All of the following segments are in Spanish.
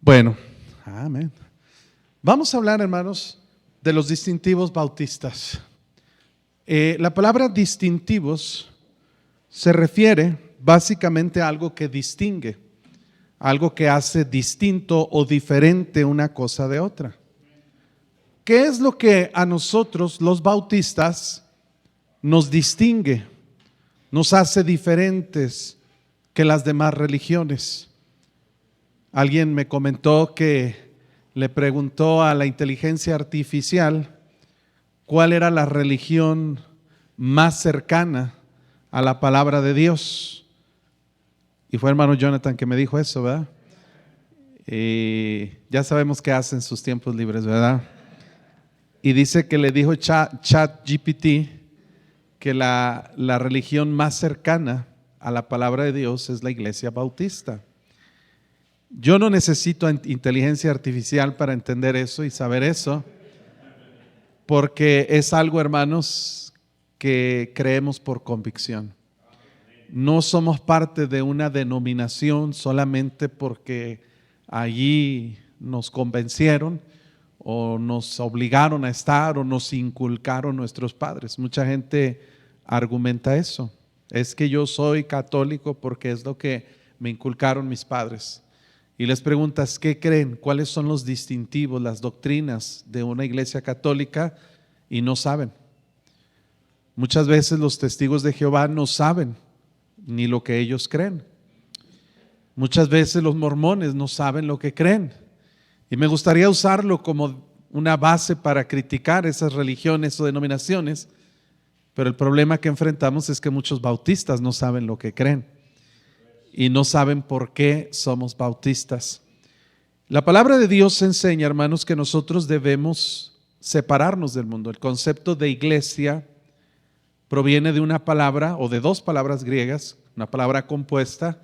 Bueno, amén. Vamos a hablar, hermanos, de los distintivos bautistas. La palabra distintivos se refiere básicamente a algo que distingue, algo que hace distinto o diferente una cosa de otra. ¿Qué es lo que a nosotros, los bautistas, nos distingue, nos hace diferentes que las demás religiones? Alguien me comentó que le preguntó a la inteligencia artificial cuál era la religión más cercana a la palabra de Dios. Y fue hermano Jonathan que me dijo eso, ¿verdad? Y ya sabemos qué hace en sus tiempos libres, ¿verdad? Y dice que le dijo ChatGPT que la religión más cercana a la palabra de Dios es la Iglesia Bautista. Yo no necesito inteligencia artificial para entender eso y saber eso, porque es algo, hermanos, que creemos por convicción. No somos parte de una denominación solamente porque allí nos convencieron o nos obligaron a estar o nos inculcaron nuestros padres. Mucha gente argumenta eso. Es que yo soy católico porque es lo que me inculcaron mis padres. Y les preguntas, ¿qué creen? ¿Cuáles son los distintivos, las doctrinas de una iglesia católica? Y no saben. Muchas veces los testigos de Jehová no saben ni lo que ellos creen. Muchas veces los mormones no saben lo que creen. Y me gustaría usarlo como una base para criticar esas religiones o denominaciones, pero el problema que enfrentamos es que muchos bautistas no saben lo que creen y no saben por qué somos bautistas. La palabra de Dios enseña, hermanos, que nosotros debemos separarnos del mundo. El concepto de iglesia proviene de una palabra o de dos palabras griegas, una palabra compuesta,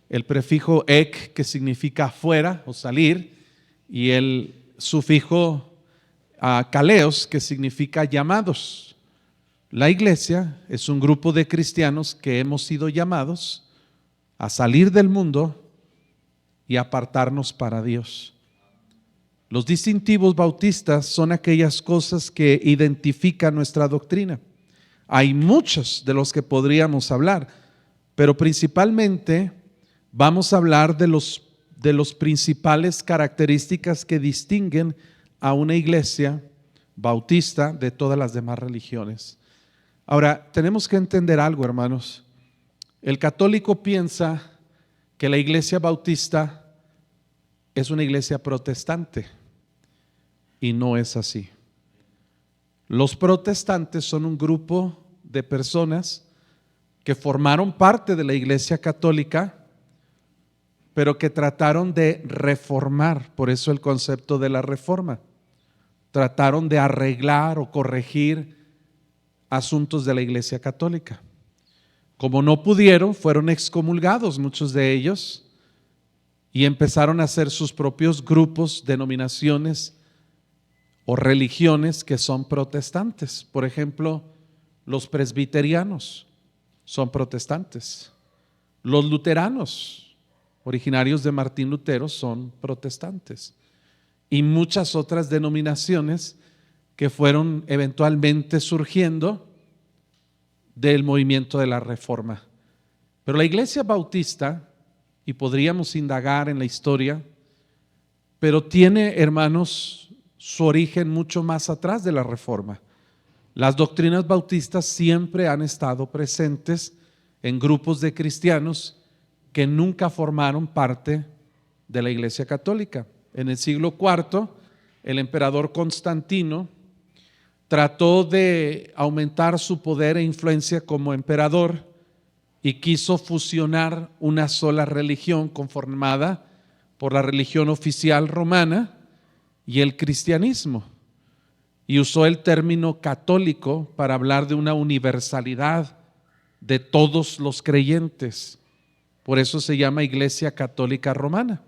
el prefijo ek, que significa fuera o salir, y el sufijo kaleos, que significa llamados. La iglesia es un grupo de cristianos que hemos sido llamados a salir del mundo y apartarnos para Dios. Los distintivos bautistas son aquellas cosas que identifican nuestra doctrina. Hay muchos de los que podríamos hablar, pero principalmente vamos a hablar de los principales características que distinguen a una iglesia bautista de todas las demás religiones. Ahora, tenemos que entender algo, hermanos. El católico piensa que la iglesia bautista es una iglesia protestante y no es así. Los protestantes son un grupo de personas que formaron parte de la iglesia católica, pero que trataron de reformar, por eso el concepto de la reforma. Trataron de arreglar o corregir asuntos de la iglesia católica. Como no pudieron, fueron excomulgados muchos de ellos y empezaron a hacer sus propios grupos, denominaciones o religiones que son protestantes. Por ejemplo, los presbiterianos son protestantes. Los luteranos, originarios de Martín Lutero, son protestantes. Y muchas otras denominaciones que fueron eventualmente surgiendo del movimiento de la Reforma. Pero la iglesia bautista, y podríamos indagar en la historia, pero tiene, hermanos, su origen mucho más atrás de la Reforma. Las doctrinas bautistas siempre han estado presentes en grupos de cristianos que nunca formaron parte de la iglesia católica. En el siglo IV, el emperador Constantino trató de aumentar su poder e influencia como emperador y quiso fusionar una sola religión conformada por la religión oficial romana y el cristianismo, y usó el término católico para hablar de una universalidad de todos los creyentes. Por eso se llama Iglesia Católica Romana,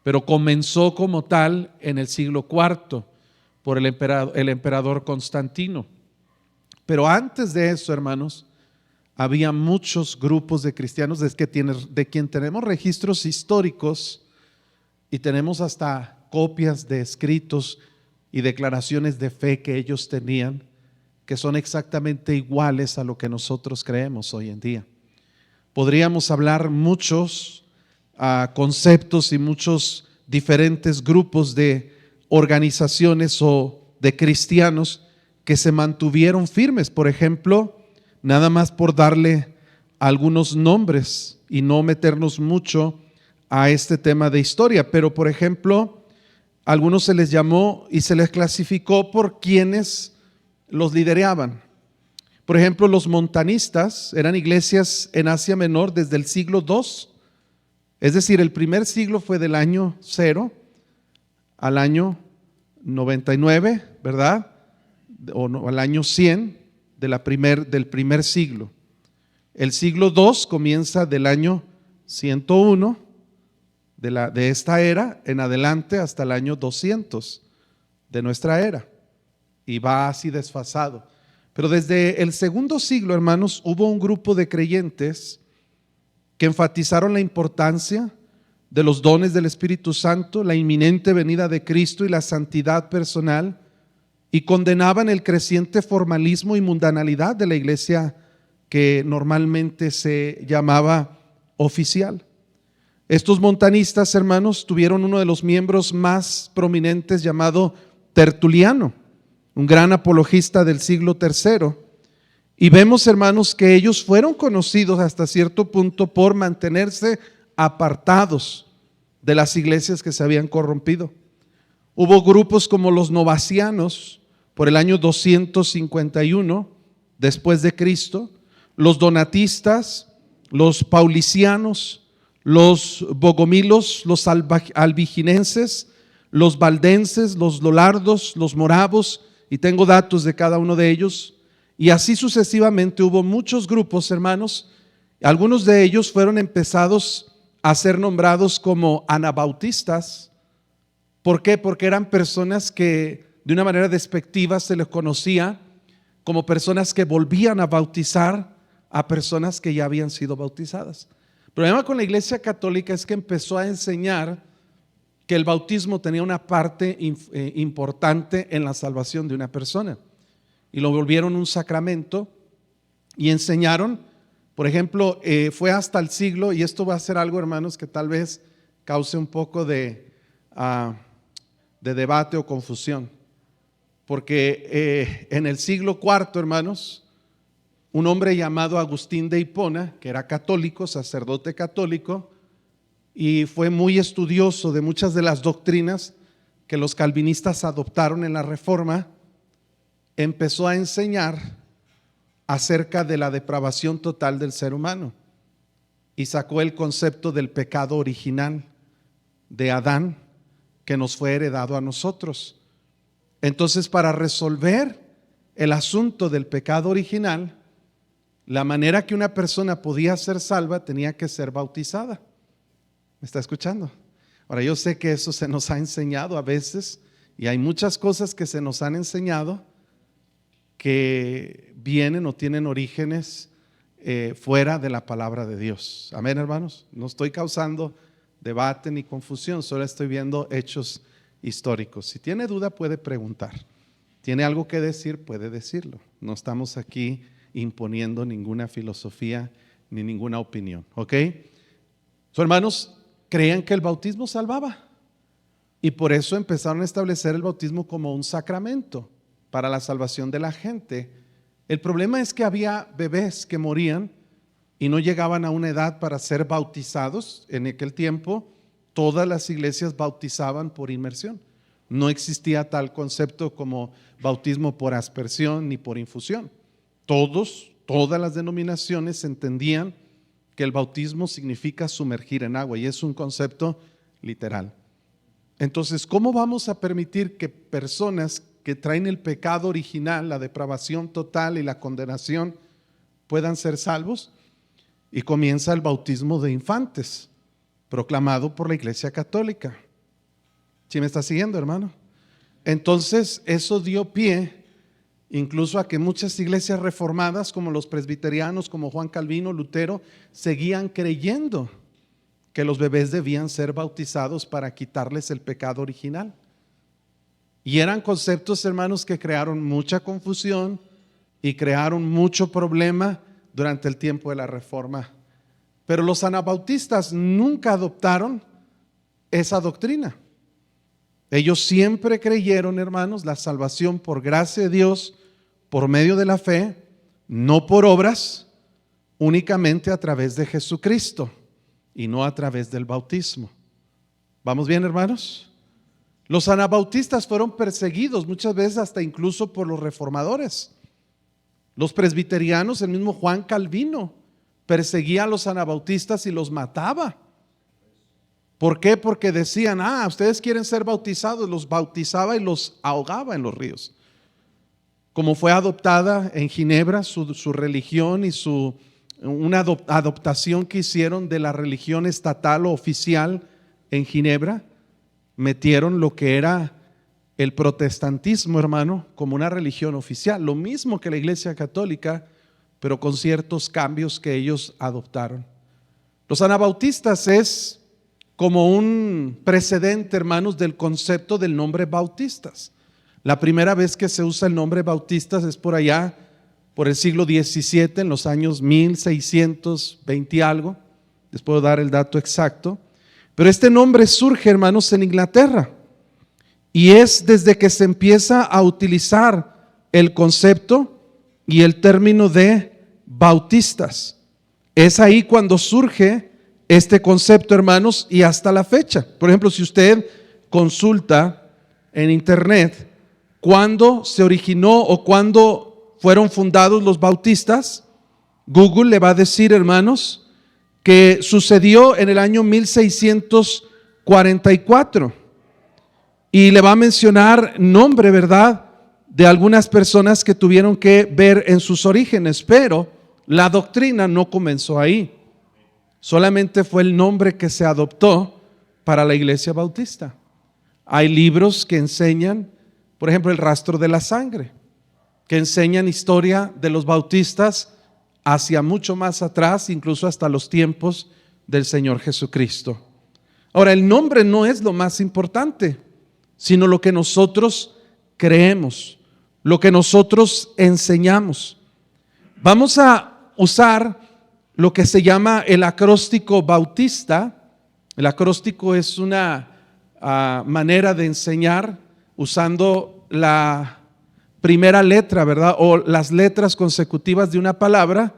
pero comenzó como tal en el siglo IV por el emperador Constantino. Pero antes de eso, hermanos, había muchos grupos de cristianos de quien tenemos registros históricos y tenemos hasta copias de escritos y declaraciones de fe que ellos tenían, que son exactamente iguales a lo que nosotros creemos hoy en día. Podríamos hablar muchos conceptos y muchos diferentes grupos de organizaciones o de cristianos que se mantuvieron firmes. Por ejemplo, nada más por darle algunos nombres y no meternos mucho a este tema de historia, pero por ejemplo, a algunos se les llamó y se les clasificó por quienes los lideraban. Por ejemplo, los montanistas eran iglesias en Asia Menor desde el siglo II, es decir, el primer siglo fue del año 0 al año 99, ¿verdad? O no, al año 100 del primer siglo. El siglo II comienza del año 101 de esta era en adelante hasta el año 200 de nuestra era, y va así desfasado. Pero desde el segundo siglo, hermanos, hubo un grupo de creyentes que enfatizaron la importancia de los dones del Espíritu Santo, la inminente venida de Cristo y la santidad personal, y condenaban el creciente formalismo y mundanalidad de la iglesia que normalmente se llamaba oficial. Estos montanistas, hermanos, tuvieron uno de los miembros más prominentes llamado Tertuliano, un gran apologista del siglo III. Y vemos, hermanos, que ellos fueron conocidos hasta cierto punto por mantenerse apartados de las iglesias que se habían corrompido. Hubo grupos como los novacianos por el año 251 después de Cristo, los donatistas, los paulicianos, los bogomilos, los albiginenses, los valdenses, los lolardos, los moravos, y tengo datos de cada uno de ellos, y así sucesivamente. Hubo muchos grupos, hermanos. Algunos de ellos fueron empezados a ser nombrados como anabautistas. ¿Por qué? Porque eran personas que de una manera despectiva se les conocía como personas que volvían a bautizar a personas que ya habían sido bautizadas. El problema con la Iglesia Católica es que empezó a enseñar que el bautismo tenía una parte importante en la salvación de una persona, y lo volvieron un sacramento y enseñaron, por ejemplo, fue hasta el siglo, y esto va a ser algo, hermanos, que tal vez cause un poco de debate o confusión, porque en el siglo IV, hermanos, un hombre llamado Agustín de Hipona, que era católico, sacerdote católico, y fue muy estudioso de muchas de las doctrinas que los calvinistas adoptaron en la Reforma, empezó a enseñar acerca de la depravación total del ser humano y sacó el concepto del pecado original de Adán que nos fue heredado a nosotros. Entonces, para resolver el asunto del pecado original, la manera que una persona podía ser salva tenía que ser bautizada. ¿Me está escuchando? Ahora, yo sé que eso se nos ha enseñado a veces, y hay muchas cosas que se nos han enseñado que vienen o tienen orígenes fuera de la palabra de Dios. Amén, hermanos. No estoy causando debate ni confusión, solo estoy viendo hechos históricos. Si tiene duda, puede preguntar. ¿Tiene algo que decir? Puede decirlo. No estamos aquí imponiendo ninguna filosofía ni ninguna opinión, ¿ok? Hermanos, creían que el bautismo salvaba, y por eso empezaron a establecer el bautismo como un sacramento para la salvación de la gente. El problema es que había bebés que morían y no llegaban a una edad para ser bautizados. En aquel tiempo todas las iglesias bautizaban por inmersión. No existía tal concepto como bautismo por aspersión ni por infusión. Todas las denominaciones entendían que el bautismo significa sumergir en agua, y es un concepto literal. Entonces, ¿cómo vamos a permitir que personas que traen el pecado original, la depravación total y la condenación, puedan ser salvos? Y comienza el bautismo de infantes, proclamado por la Iglesia Católica. ¿Sí me está siguiendo, hermano? Entonces, eso dio pie incluso a que muchas iglesias reformadas, como los presbiterianos, como Juan Calvino, Lutero, seguían creyendo que los bebés debían ser bautizados para quitarles el pecado original. Y eran conceptos, hermanos, que crearon mucha confusión y crearon mucho problema durante el tiempo de la Reforma. Pero los anabautistas nunca adoptaron esa doctrina. Ellos siempre creyeron, hermanos, la salvación por gracia de Dios, por medio de la fe, no por obras, únicamente a través de Jesucristo y no a través del bautismo. ¿Vamos bien, hermanos? Los anabautistas fueron perseguidos muchas veces hasta incluso por los reformadores. Los presbiterianos, el mismo Juan Calvino, perseguía a los anabautistas y los mataba. ¿Por qué? Porque decían, ustedes quieren ser bautizados, los bautizaba y los ahogaba en los ríos. Como fue adoptada en Ginebra su religión y una adoptación que hicieron de la religión estatal o oficial en Ginebra, metieron lo que era el protestantismo, hermano, como una religión oficial, lo mismo que la Iglesia Católica, pero con ciertos cambios que ellos adoptaron. Los anabautistas es como un precedente, hermanos, del concepto del nombre bautistas. La primera vez que se usa el nombre bautistas es por allá, por el siglo XVII, en los años 1620 y algo. Les puedo dar el dato exacto. Pero este nombre surge, hermanos, en Inglaterra. Y es desde que se empieza a utilizar el concepto y el término de bautistas. Es ahí cuando surge este concepto, hermanos, y hasta la fecha. Por ejemplo, si usted consulta en internet cuándo se originó o cuándo fueron fundados los bautistas, Google le va a decir, hermanos, que sucedió en el año 1644 y le va a mencionar nombre, ¿verdad?, de algunas personas que tuvieron que ver en sus orígenes, pero la doctrina no comenzó ahí. Solamente fue el nombre que se adoptó para la iglesia bautista. Hay libros que enseñan, por ejemplo, el rastro de la sangre, que enseñan historia de los bautistas hacia mucho más atrás, incluso hasta los tiempos del Señor Jesucristo. Ahora, el nombre no es lo más importante, sino lo que nosotros creemos, lo que nosotros enseñamos. Vamos a usar lo que se llama el acróstico bautista. El acróstico es una manera de enseñar usando la primera letra, ¿verdad?, o las letras consecutivas de una palabra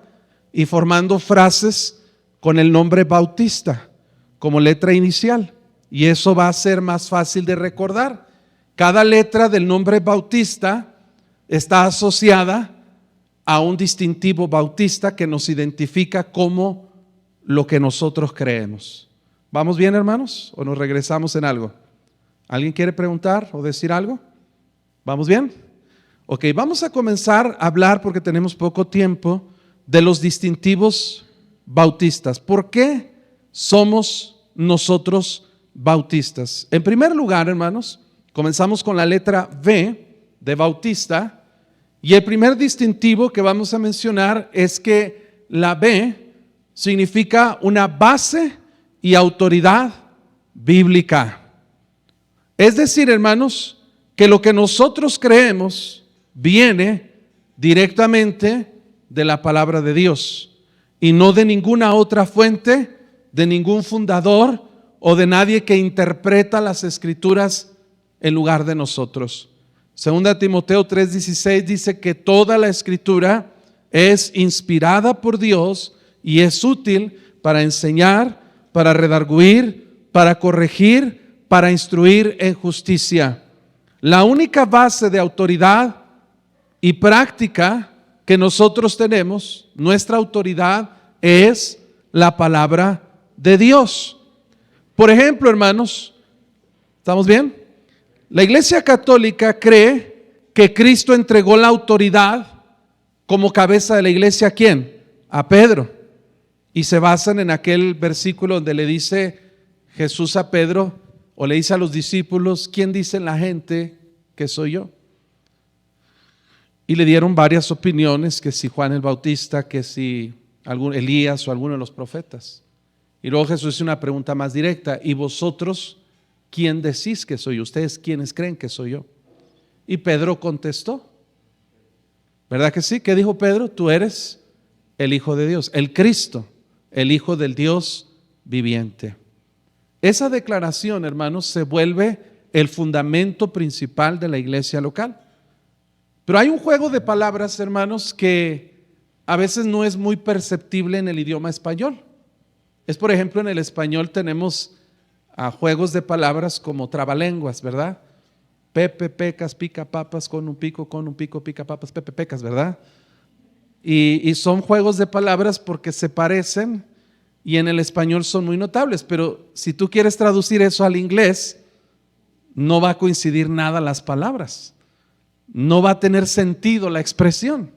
y formando frases con el nombre bautista como letra inicial. Y eso va a ser más fácil de recordar. Cada letra del nombre bautista está asociada a un distintivo bautista que nos identifica como lo que nosotros creemos. ¿Vamos bien, hermanos? ¿O nos regresamos en algo? ¿Alguien quiere preguntar o decir algo? ¿Vamos bien? Ok, vamos a comenzar a hablar, porque tenemos poco tiempo, de los distintivos bautistas. ¿Por qué somos nosotros bautistas? En primer lugar, hermanos, comenzamos con la letra B de bautista. Y el primer distintivo que vamos a mencionar es que la B significa una base y autoridad bíblica. Es decir, hermanos, que lo que nosotros creemos viene directamente de la palabra de Dios y no de ninguna otra fuente, de ningún fundador o de nadie que interpreta las escrituras en lugar de nosotros. Segunda Timoteo 3:16 dice que toda la escritura es inspirada por Dios y es útil para enseñar, para redarguir, para corregir, para instruir en justicia. La única base de autoridad y práctica que nosotros tenemos, nuestra autoridad, es la palabra de Dios. Por ejemplo, hermanos, ¿estamos bien? La Iglesia Católica cree que Cristo entregó la autoridad como cabeza de la iglesia ¿a quién? A Pedro. Y se basan en aquel versículo donde le dice Jesús a Pedro, o le dice a los discípulos, ¿quién dice la gente que soy yo? Y le dieron varias opiniones, que si Juan el Bautista, que si Elías o alguno de los profetas. Y luego Jesús hizo una pregunta más directa: ¿y vosotros quién decís que soy yo? ¿Ustedes quiénes creen que soy yo? Y Pedro contestó, ¿verdad que sí? ¿Qué dijo Pedro? Tú eres el Hijo de Dios, el Cristo, el Hijo del Dios viviente. Esa declaración, hermanos, se vuelve el fundamento principal de la iglesia local. Pero hay un juego de palabras, hermanos, que a veces no es muy perceptible en el idioma español. Es, por ejemplo, en el español tenemos juegos de palabras como trabalenguas, ¿verdad? Pepe, pecas, pica papas, con un pico, pica papas, pepe, pecas, ¿verdad? Y son juegos de palabras porque se parecen y en el español son muy notables, pero si tú quieres traducir eso al inglés, no va a coincidir nada las palabras, no va a tener sentido la expresión,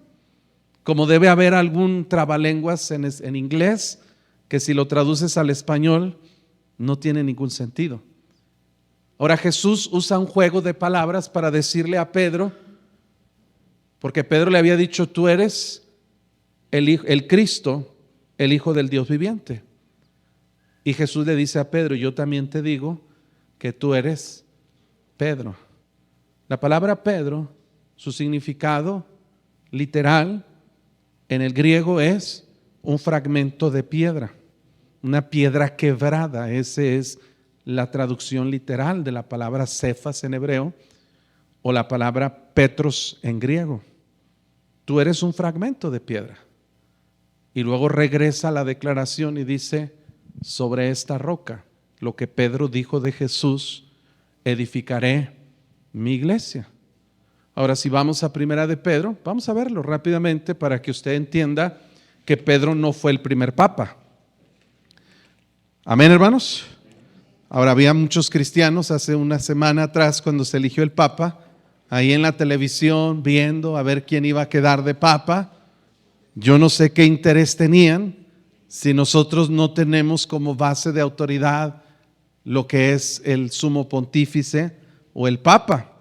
como debe haber algún trabalenguas en inglés que si lo traduces al español no tiene ningún sentido. Ahora Jesús usa un juego de palabras para decirle a Pedro, porque Pedro le había dicho: tú eres el Cristo, el Hijo del Dios viviente. Y Jesús le dice a Pedro: yo también te digo que tú eres Pedro. La palabra Pedro, su significado literal en el griego es un fragmento de piedra, una piedra quebrada. Ese es la traducción literal de la palabra Cefas en hebreo o la palabra Petros en griego. Tú eres un fragmento de piedra. Y luego regresa a la declaración y dice: sobre esta roca, lo que Pedro dijo de Jesús, edificaré mi iglesia. Ahora, si vamos a Primera de Pedro, vamos a verlo rápidamente para que usted entienda que Pedro no fue el primer papa. Amén, hermanos. Ahora, había muchos cristianos hace una semana atrás, cuando se eligió el papa, ahí en la televisión viendo a ver quién iba a quedar de papa. Yo no sé qué interés tenían si nosotros no tenemos como base de autoridad lo que es el sumo pontífice o el papa.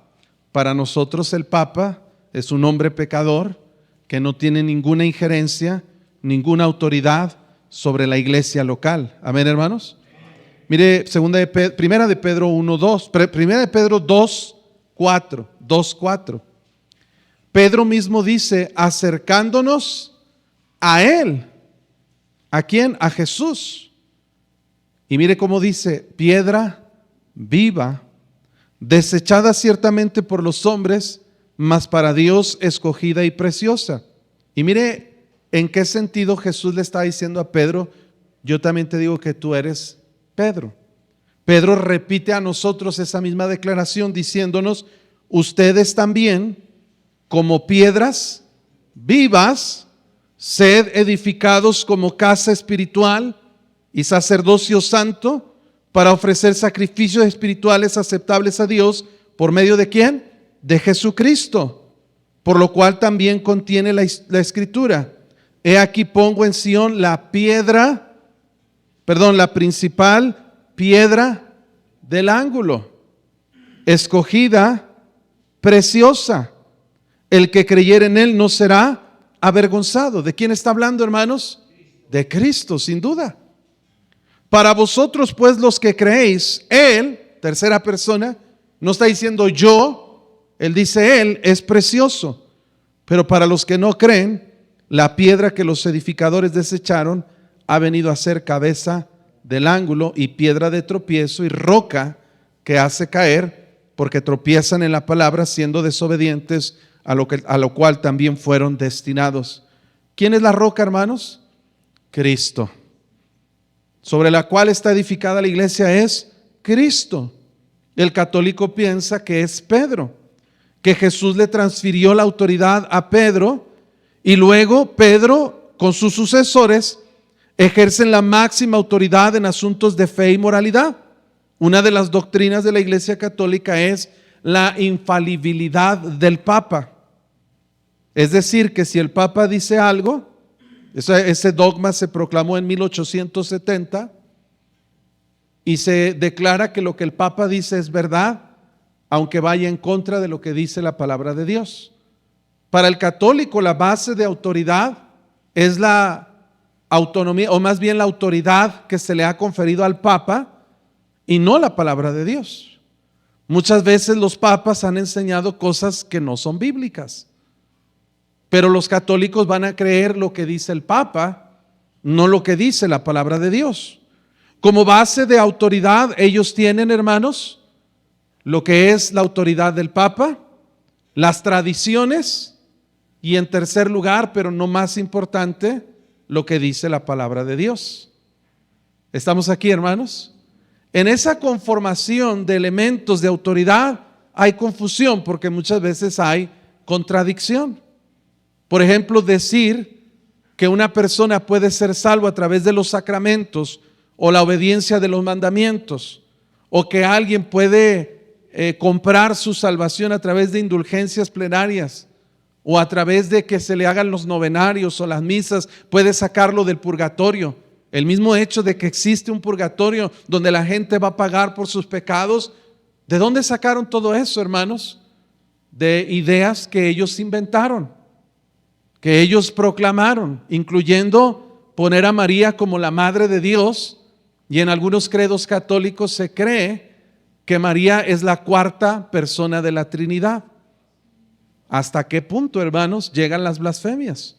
Para nosotros el papa es un hombre pecador que no tiene ninguna injerencia, ninguna autoridad sobre la iglesia local. Amén, hermanos. Mire, Primera de Pedro 1:2, Primera de Pedro 2:4. Pedro mismo dice: acercándonos a Él. ¿A quién? A Jesús. Y mire cómo dice: piedra viva, desechada ciertamente por los hombres, mas para Dios escogida y preciosa. Y mire en qué sentido Jesús le está diciendo a Pedro: yo también te digo que tú eres Pedro. Pedro repite a nosotros esa misma declaración diciéndonos: ustedes también, como piedras vivas, sed edificados como casa espiritual y sacerdocio santo, para ofrecer sacrificios espirituales aceptables a Dios. ¿Por medio de quién? De Jesucristo. Por lo cual también contiene la escritura: he aquí pongo en Sión la principal piedra del ángulo, escogida, preciosa. El que creyere en él no será avergonzado. ¿De quién está hablando, hermanos? De Cristo, sin duda. Para vosotros pues los que creéis, Él, tercera persona, no está diciendo yo, Él dice Él, es precioso. Pero para los que no creen, la piedra que los edificadores desecharon ha venido a ser cabeza del ángulo y piedra de tropiezo y roca que hace caer, porque tropiezan en la palabra, siendo desobedientes a lo cual también fueron destinados. ¿Quién es la roca, hermanos? Cristo. Sobre la cual está edificada la iglesia es Cristo. El católico piensa que es Pedro, que Jesús le transfirió la autoridad a Pedro y luego Pedro con sus sucesores ejercen la máxima autoridad en asuntos de fe y moralidad. Una de las doctrinas de la iglesia católica es la infalibilidad del Papa. Es decir, que si el Papa dice algo, ese dogma se proclamó en 1870 y se declara que lo que el Papa dice es verdad, aunque vaya en contra de lo que dice la palabra de Dios. Para el católico, la base de autoridad es la autonomía, o más bien la autoridad que se le ha conferido al Papa y no la palabra de Dios. Muchas veces los papas han enseñado cosas que no son bíblicas, pero los católicos van a creer lo que dice el Papa, no lo que dice la palabra de Dios. Como base de autoridad, ellos tienen, hermanos, lo que es la autoridad del Papa, las tradiciones y, en tercer lugar, pero no más importante, lo que dice la palabra de Dios. ¿Estamos aquí, hermanos? En esa conformación de elementos de autoridad hay confusión porque muchas veces hay contradicción. Por ejemplo, decir que una persona puede ser salva a través de los sacramentos o la obediencia de los mandamientos, o que alguien puede comprar su salvación a través de indulgencias plenarias, o a través de que se le hagan los novenarios o las misas, puede sacarlo del purgatorio. El mismo hecho de que existe un purgatorio donde la gente va a pagar por sus pecados, ¿de dónde sacaron todo eso, hermanos? De ideas que ellos inventaron, que ellos proclamaron, incluyendo poner a María como la Madre de Dios, y en algunos credos católicos se cree que María es la cuarta persona de la Trinidad. ¿Hasta qué punto, hermanos, llegan las blasfemias?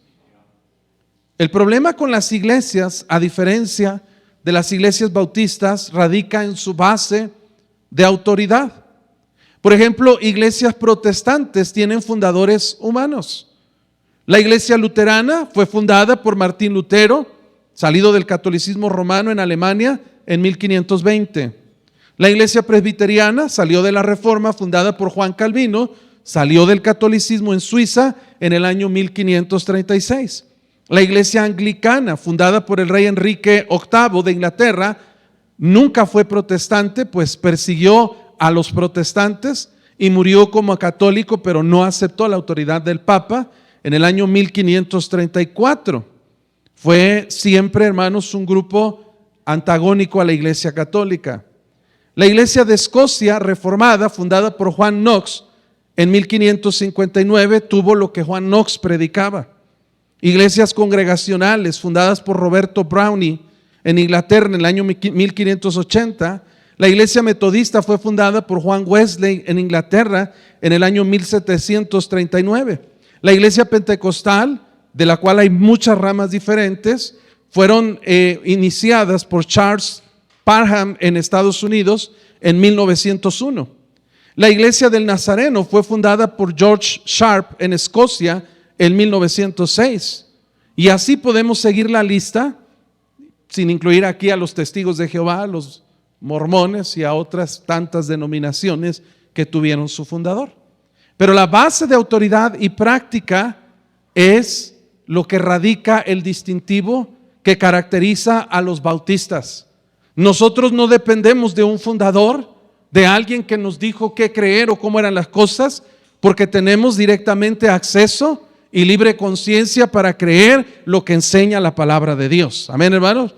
El problema con las iglesias, a diferencia de las iglesias bautistas, radica en su base de autoridad. Por ejemplo, iglesias protestantes tienen fundadores humanos. La iglesia luterana fue fundada por Martín Lutero, salido del catolicismo romano en Alemania en 1520. La iglesia presbiteriana salió de la Reforma, fundada por Juan Calvino, salió del catolicismo en Suiza en el año 1536. La iglesia anglicana, fundada por el rey Enrique VIII de Inglaterra, nunca fue protestante, pues persiguió a los protestantes y murió como católico, pero no aceptó la autoridad del Papa en el año 1534. Fue siempre, hermanos, un grupo antagónico a la iglesia católica. La iglesia de Escocia reformada, fundada por Juan Knox en 1559, tuvo lo que Juan Knox predicaba. Iglesias congregacionales fundadas por Roberto Brownie en Inglaterra en el año 1580. La iglesia metodista fue fundada por Juan Wesley en Inglaterra en el año 1739. La iglesia pentecostal, de la cual hay muchas ramas diferentes, fueron iniciadas por Charles Parham en Estados Unidos en 1901. La iglesia del Nazareno fue fundada por George Sharp en Escocia en 1906. Y así podemos seguir la lista, sin incluir aquí a los testigos de Jehová, a los mormones y a otras tantas denominaciones que tuvieron su fundador. Pero la base de autoridad y práctica es lo que radica el distintivo que caracteriza a los bautistas. Nosotros no dependemos de un fundador, de alguien que nos dijo qué creer o cómo eran las cosas, porque tenemos directamente acceso y libre conciencia para creer lo que enseña la palabra de Dios. Amén, hermanos.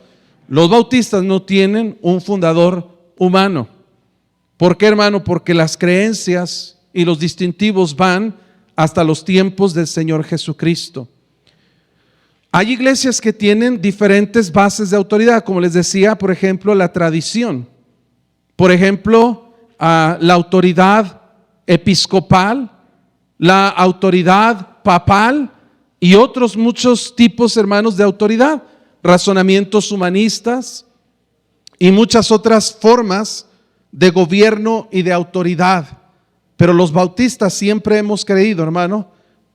Los bautistas no tienen un fundador humano. ¿Por qué, hermano? Porque las creencias y los distintivos van hasta los tiempos del Señor Jesucristo. Hay iglesias que tienen diferentes bases de autoridad, como les decía, por ejemplo, la tradición. Por ejemplo, la autoridad episcopal, la autoridad papal y otros muchos tipos, hermanos, de autoridad, razonamientos humanistas y muchas otras formas de gobierno y de autoridad. Pero los bautistas siempre hemos creído, hermano,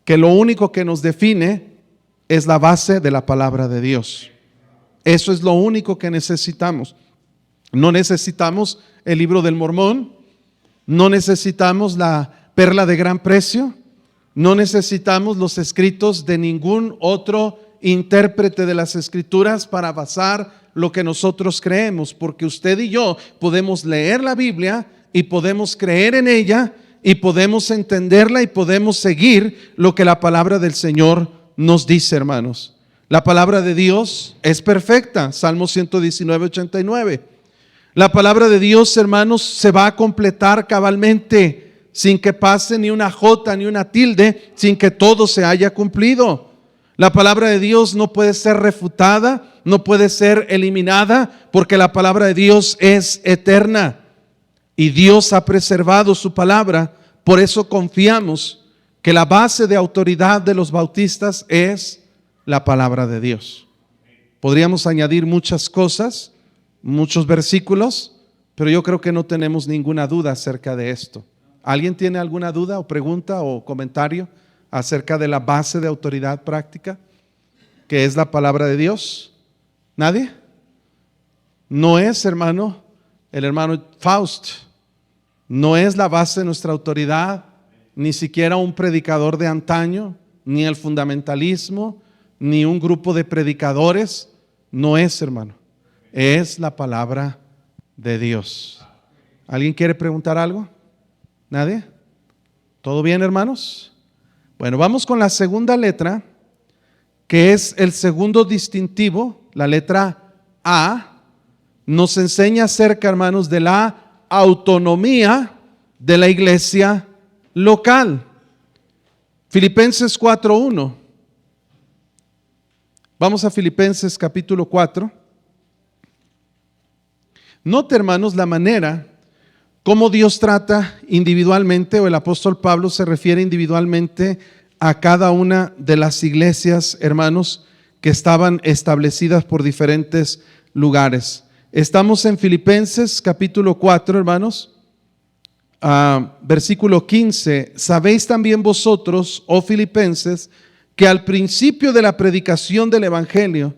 que lo único que nos define es la base de la palabra de Dios. Eso es lo único que necesitamos. No necesitamos el libro del Mormón, no necesitamos la perla de gran precio, no necesitamos los escritos de ningún otro intérprete de las Escrituras para basar lo que nosotros creemos, porque usted y yo podemos leer la Biblia y podemos creer en ella y podemos entenderla y podemos seguir lo que la palabra del Señor nos dice, hermanos. La palabra de Dios es perfecta, Salmo 119, 89. La palabra de Dios, hermanos, se va a completar cabalmente, sin que pase ni una jota ni una tilde, sin que todo se haya cumplido. La palabra de Dios no puede ser refutada, no puede ser eliminada, porque la palabra de Dios es eterna. Y Dios ha preservado su palabra. Por eso confiamos que la base de autoridad de los bautistas es la palabra de Dios. Podríamos añadir muchas cosas, muchos versículos, pero yo creo que no tenemos ninguna duda acerca de esto. ¿Alguien tiene alguna duda o pregunta o comentario acerca de la base de autoridad práctica, que es la palabra de Dios? ¿Nadie? No es, hermano, el hermano Faust, no es la base de nuestra autoridad, ni siquiera un predicador de antaño, ni el fundamentalismo, ni un grupo de predicadores. No es, hermano, es la palabra de Dios. ¿Alguien quiere preguntar algo? ¿Nadie? ¿Todo bien, hermanos? Bueno, vamos con la segunda letra, que es el segundo distintivo, la letra A. Nos enseña acerca, hermanos, de la autonomía de la iglesia local. Filipenses 4:1. Vamos a Filipenses capítulo 4. Note, hermanos, la manera como Dios trata individualmente, o el apóstol Pablo se refiere individualmente a cada una de las iglesias, hermanos, que estaban establecidas por diferentes lugares. Estamos en Filipenses capítulo 4, hermanos, versículo 15. Sabéis también vosotros, oh filipenses, que al principio de la predicación del evangelio,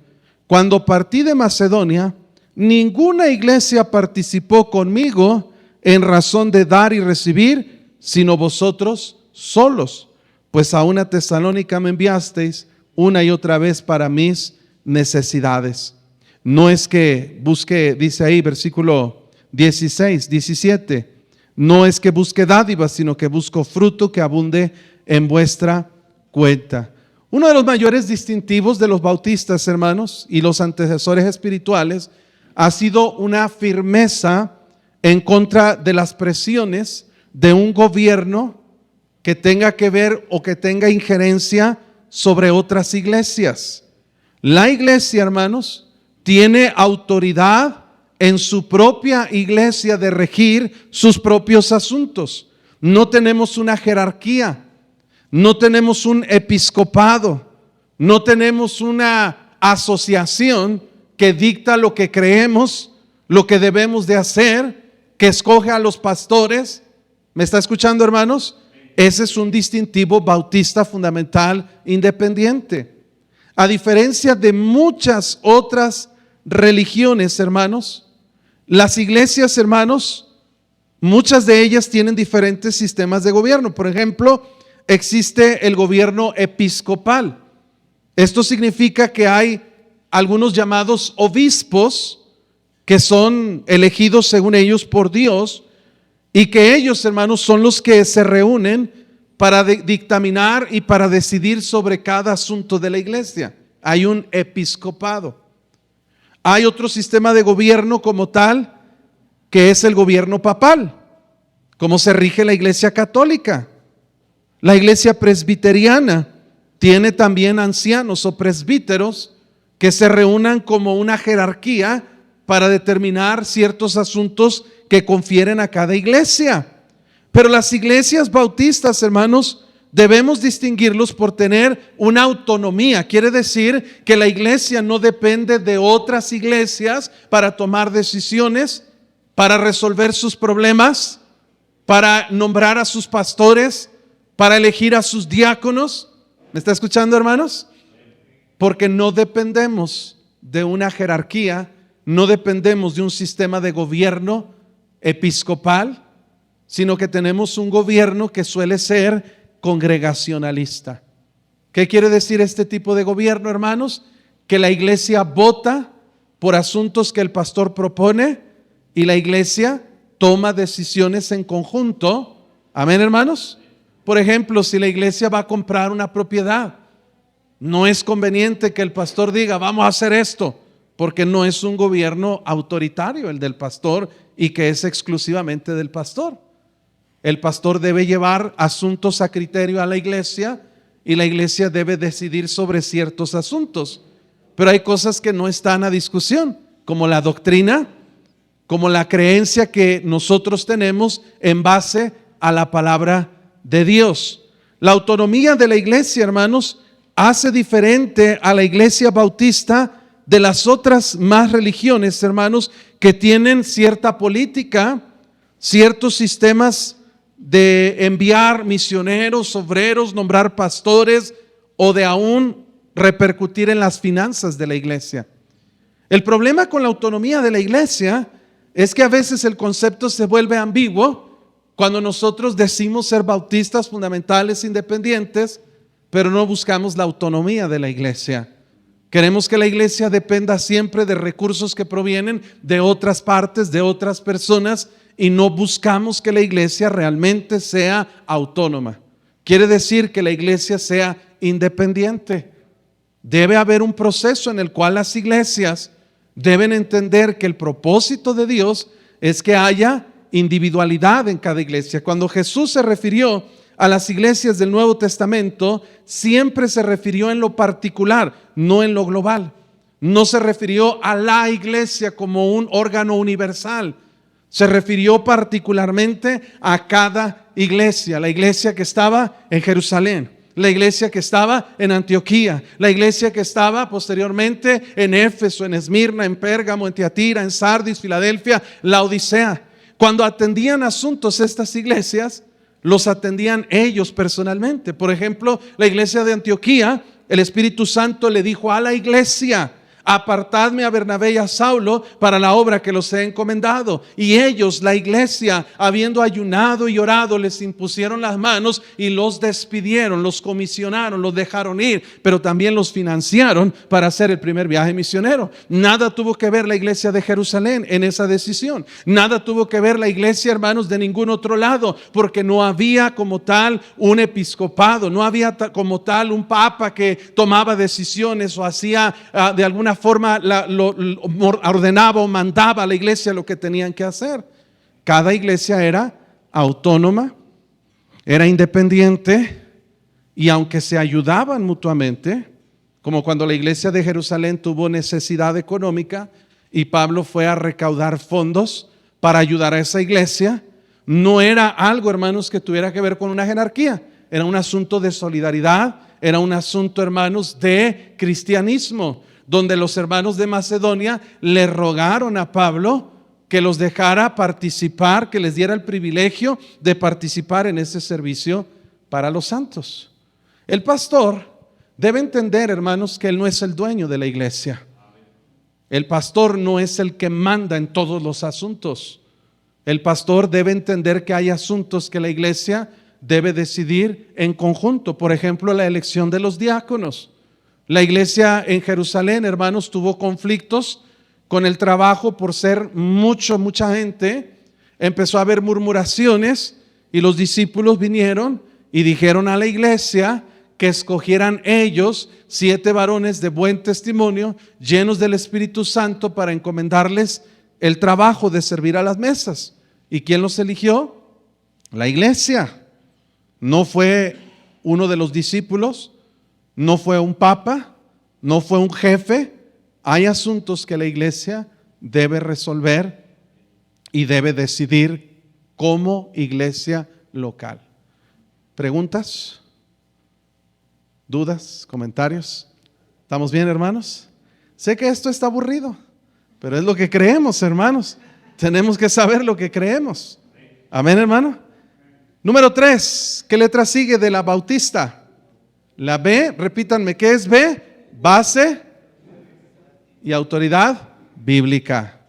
cuando partí de Macedonia, ninguna iglesia participó conmigo en razón de dar y recibir, sino vosotros solos, pues a una Tesalónica me enviasteis una y otra vez para mis necesidades. No es que busque, dice ahí versículo 16, 17, no es que busque dádivas, sino que busco fruto que abunde en vuestra cuenta. Uno de los mayores distintivos de los bautistas, hermanos, y los antecesores espirituales, ha sido una firmeza en contra de las presiones de un gobierno que tenga que ver o que tenga injerencia sobre otras iglesias. La iglesia, hermanos, tiene autoridad en su propia iglesia de regir sus propios asuntos. No tenemos una jerarquía, no tenemos un episcopado, no tenemos una asociación que dicta lo que creemos, lo que debemos de hacer, que escoge a los pastores. ¿Me está escuchando, hermanos? Ese es un distintivo bautista fundamental independiente. A diferencia de muchas otras religiones, hermanos, las iglesias, hermanos, muchas de ellas tienen diferentes sistemas de gobierno. Por ejemplo, existe el gobierno episcopal. Esto significa que hay algunos llamados obispos que son elegidos según ellos por Dios, y que ellos, hermanos, son los que se reúnen para dictaminar y para decidir sobre cada asunto de la iglesia. Hay un episcopado. Hay otro sistema de gobierno como tal, que es el gobierno papal, como se rige la iglesia católica. La iglesia presbiteriana tiene también ancianos o presbíteros que se reúnan como una jerarquía para determinar ciertos asuntos que confieren a cada iglesia. Pero las iglesias bautistas, hermanos, debemos distinguirlos por tener una autonomía. Quiere decir que la iglesia no depende de otras iglesias para tomar decisiones, para resolver sus problemas, para nombrar a sus pastores, para elegir a sus diáconos. ¿Me está escuchando, hermanos? Porque no dependemos de una jerarquía, no dependemos de un sistema de gobierno episcopal, sino que tenemos un gobierno que suele ser congregacionalista. ¿Qué quiere decir este tipo de gobierno, hermanos? Que la iglesia vota por asuntos que el pastor propone y la iglesia toma decisiones en conjunto. Amén, hermanos. Por ejemplo, si la iglesia va a comprar una propiedad, no es conveniente que el pastor diga vamos a hacer esto, porque no es un gobierno autoritario el del pastor y que es exclusivamente del pastor. El pastor debe llevar asuntos a criterio a la iglesia y la iglesia debe decidir sobre ciertos asuntos. Pero hay cosas que no están a discusión, como la doctrina, como la creencia que nosotros tenemos en base a la palabra de Dios. La autonomía de la iglesia, hermanos, hace diferente a la iglesia bautista de las otras más religiones, hermanos, que tienen cierta política, ciertos sistemas de enviar misioneros, obreros, nombrar pastores o de aún repercutir en las finanzas de la iglesia. El problema con la autonomía de la iglesia es que a veces el concepto se vuelve ambiguo cuando nosotros decimos ser bautistas fundamentales independientes, pero no buscamos la autonomía de la iglesia. Queremos que la iglesia dependa siempre de recursos que provienen de otras partes, de otras personas, y no buscamos que la iglesia realmente sea autónoma. Quiere decir que la iglesia sea independiente. Debe haber un proceso en el cual las iglesias deben entender que el propósito de Dios es que haya individualidad en cada iglesia. Cuando Jesús se refirió a las iglesias del Nuevo Testamento, siempre se refirió en lo particular, no en lo global. No se refirió a la iglesia como un órgano universal. Se refirió particularmente a cada iglesia, la iglesia que estaba en Jerusalén, la iglesia que estaba en Antioquía, la iglesia que estaba posteriormente en Éfeso, en Esmirna, en Pérgamo, en Tiatira, en Sardis, Filadelfia, Laodicea. Cuando atendían asuntos estas iglesias, los atendían ellos personalmente. Por ejemplo, la iglesia de Antioquía, el Espíritu Santo le dijo a la iglesia: apartadme a Bernabé y a Saulo para la obra que los he encomendado. Y ellos, la iglesia, habiendo ayunado y orado, les impusieron las manos y los despidieron, los comisionaron, los dejaron ir, pero también los financiaron para hacer el primer viaje misionero. Nada tuvo que ver la iglesia de Jerusalén en esa decisión. Nada tuvo que ver la iglesia, hermanos, de ningún otro lado, porque no había como tal un episcopado, no había como tal un papa que tomaba decisiones o hacía de alguna forma ordenaba o mandaba a la iglesia lo que tenían que hacer. Cada iglesia era autónoma, era independiente, y aunque se ayudaban mutuamente, como cuando la iglesia de Jerusalén tuvo necesidad económica y Pablo fue a recaudar fondos para ayudar a esa iglesia, no era algo, hermanos, que tuviera que ver con una jerarquía. Era un asunto de solidaridad, era un asunto, hermanos, de cristianismo, donde los hermanos de Macedonia le rogaron a Pablo que los dejara participar, que les diera el privilegio de participar en ese servicio para los santos. El pastor debe entender, hermanos, que él no es el dueño de la iglesia. El pastor no es el que manda en todos los asuntos. El pastor debe entender que hay asuntos que la iglesia debe decidir en conjunto. Por ejemplo, la elección de los diáconos. La iglesia en Jerusalén, hermanos, tuvo conflictos con el trabajo por ser mucha gente. Empezó a haber murmuraciones y los discípulos vinieron y dijeron a la iglesia que escogieran ellos 7 varones de buen testimonio, llenos del Espíritu Santo, para encomendarles el trabajo de servir a las mesas. ¿Y quién los eligió? La iglesia. No fue uno de los discípulos, no fue un papa, no fue un jefe. Hay asuntos que la iglesia debe resolver y debe decidir como iglesia local. ¿Preguntas? ¿Dudas? ¿Comentarios? ¿Estamos bien, hermanos? Sé que esto está aburrido, pero es lo que creemos, hermanos. Tenemos que saber lo que creemos. Amén, hermano. Número 3, ¿qué letra sigue de la bautista? La B, repítanme, ¿qué es B? Base y autoridad bíblica.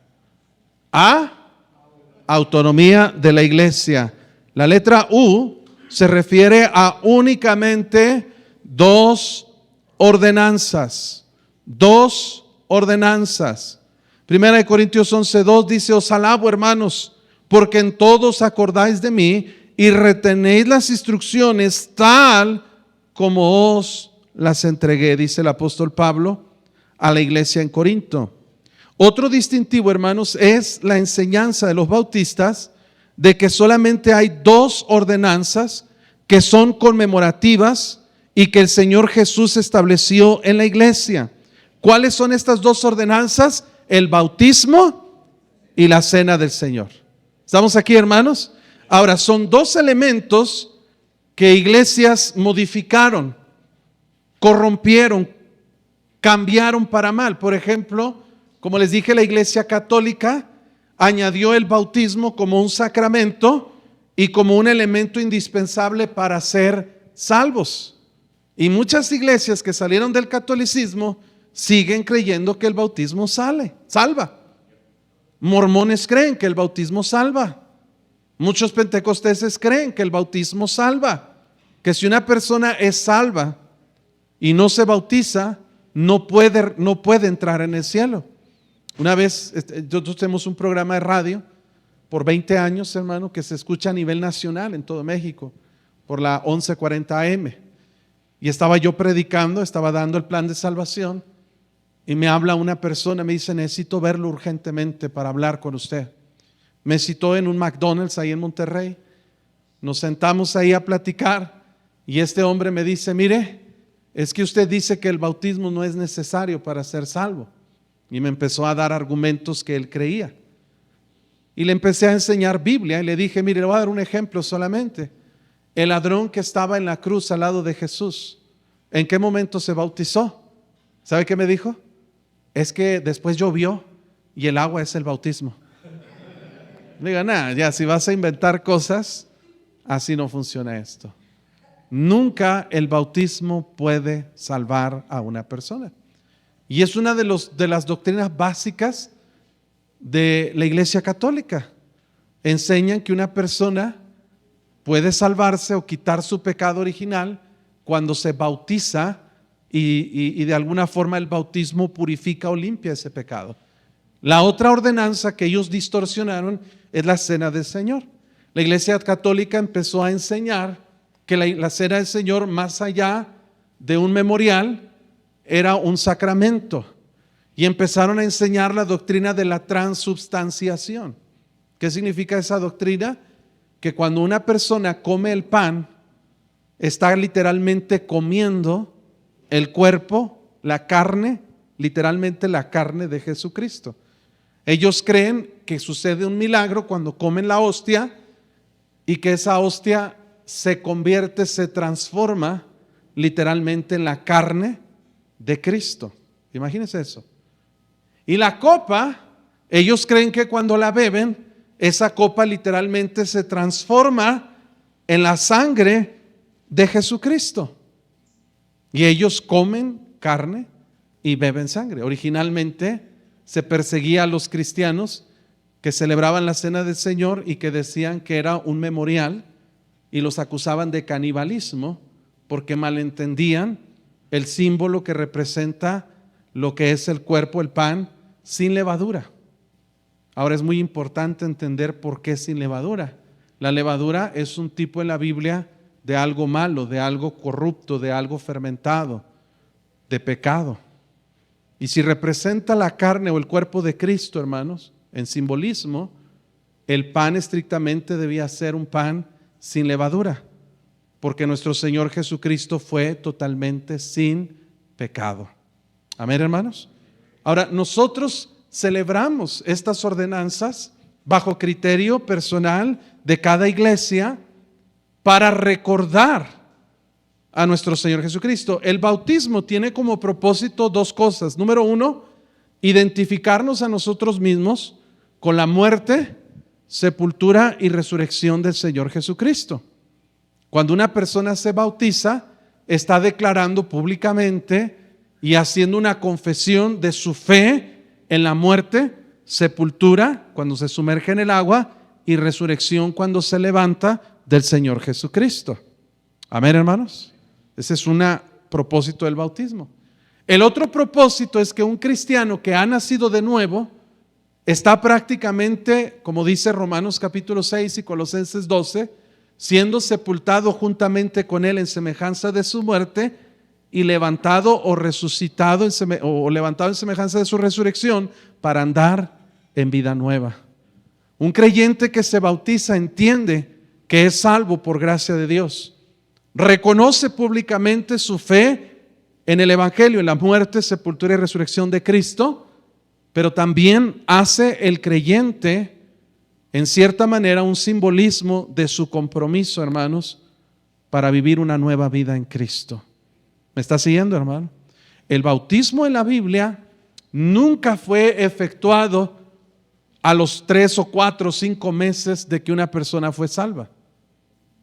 A, autonomía de la iglesia. La letra U se refiere a únicamente 2 ordenanzas. 2 ordenanzas. Primera de Corintios 11:2 dice: os alabo, hermanos, porque en todos acordáis de mí y retenéis las instrucciones tal como os las entregué, dice el apóstol Pablo a la iglesia en Corinto. Otro distintivo, hermanos, es la enseñanza de los bautistas de que solamente hay 2 ordenanzas que son conmemorativas y que el Señor Jesús estableció en la iglesia. ¿Cuáles son estas dos ordenanzas? El bautismo y la cena del Señor. ¿Estamos aquí, hermanos? Ahora, son dos elementos que iglesias modificaron, corrompieron, cambiaron para mal. Por ejemplo, como les dije, la Iglesia Católica añadió el bautismo como un sacramento y como un elemento indispensable para ser salvos. Y muchas iglesias que salieron del catolicismo siguen creyendo que el bautismo salva. Mormones creen que el bautismo salva. Muchos pentecosteses creen que el bautismo salva. Que si una persona es salva y no se bautiza, no puede entrar en el cielo. Una vez, nosotros tenemos un programa de radio por 20 años, hermano, que se escucha a nivel nacional en todo México, por la 1140 AM. Y estaba yo predicando, estaba dando el plan de salvación, y me habla una persona, me dice: necesito verlo urgentemente para hablar con usted. Me citó en un McDonald's ahí en Monterrey. Nos sentamos ahí a platicar, y este hombre me dice: mire, es que usted dice que el bautismo no es necesario para ser salvo. Y me empezó a dar argumentos que él creía. Y le empecé a enseñar Biblia y le dije: mire, le voy a dar un ejemplo solamente. El ladrón que estaba en la cruz al lado de Jesús, ¿en qué momento se bautizó? ¿Sabe qué me dijo? Es que después llovió y el agua es el bautismo. Le digo: nada, ya si vas a inventar cosas, así no funciona esto. Nunca el bautismo puede salvar a una persona. Y es una de las doctrinas básicas de la Iglesia Católica. Enseñan que una persona puede salvarse o quitar su pecado original cuando se bautiza y de alguna forma el bautismo purifica o limpia ese pecado. La otra ordenanza que ellos distorsionaron es la cena del Señor. La Iglesia Católica empezó a enseñar que la cena del Señor, más allá de un memorial, era un sacramento, y empezaron a enseñar la doctrina de la transubstanciación. ¿Qué significa esa doctrina? Que cuando una persona come el pan, está literalmente comiendo el cuerpo, la carne, literalmente la carne de Jesucristo. Ellos creen que sucede un milagro cuando comen la hostia y que esa hostia se convierte, se transforma literalmente en la carne de Cristo. Imagínense eso. Y la copa, ellos creen que cuando la beben, esa copa literalmente se transforma en la sangre de Jesucristo. Y ellos comen carne y beben sangre. Originalmente se perseguía a los cristianos que celebraban la cena del Señor y que decían que era un memorial, y los acusaban de canibalismo porque malentendían el símbolo que representa lo que es el cuerpo, el pan, sin levadura. Ahora es muy importante entender por qué sin levadura. La levadura es un tipo en la Biblia de algo malo, de algo corrupto, de algo fermentado, de pecado. Y si representa la carne o el cuerpo de Cristo, hermanos, en simbolismo, el pan estrictamente debía ser un pan sin levadura, porque nuestro Señor Jesucristo fue totalmente sin pecado. Amén, hermanos. Ahora, nosotros celebramos estas ordenanzas bajo criterio personal de cada iglesia para recordar a nuestro Señor Jesucristo. El bautismo tiene como propósito dos cosas. Número uno, identificarnos a nosotros mismos con la muerte, sepultura y resurrección del Señor Jesucristo. Cuando una persona se bautiza, está declarando públicamente y haciendo una confesión de su fe en la muerte, sepultura cuando se sumerge en el agua y resurrección cuando se levanta del Señor Jesucristo. Amén, hermanos. Ese es un propósito del bautismo. El otro propósito es que un cristiano que ha nacido de nuevo está prácticamente, como dice Romanos capítulo 6 y Colosenses 12, siendo sepultado juntamente con él en semejanza de su muerte y levantado o resucitado o levantado en semejanza de su resurrección para andar en vida nueva. Un creyente que se bautiza entiende que es salvo por gracia de Dios, reconoce públicamente su fe en el Evangelio, en la muerte, sepultura y resurrección de Cristo, pero también hace el creyente, en cierta manera, un simbolismo de su compromiso, hermanos, para vivir una nueva vida en Cristo. ¿Me está siguiendo, hermano? El bautismo en la Biblia nunca fue efectuado a los 3 o 4 o 5 meses de que una persona fue salva.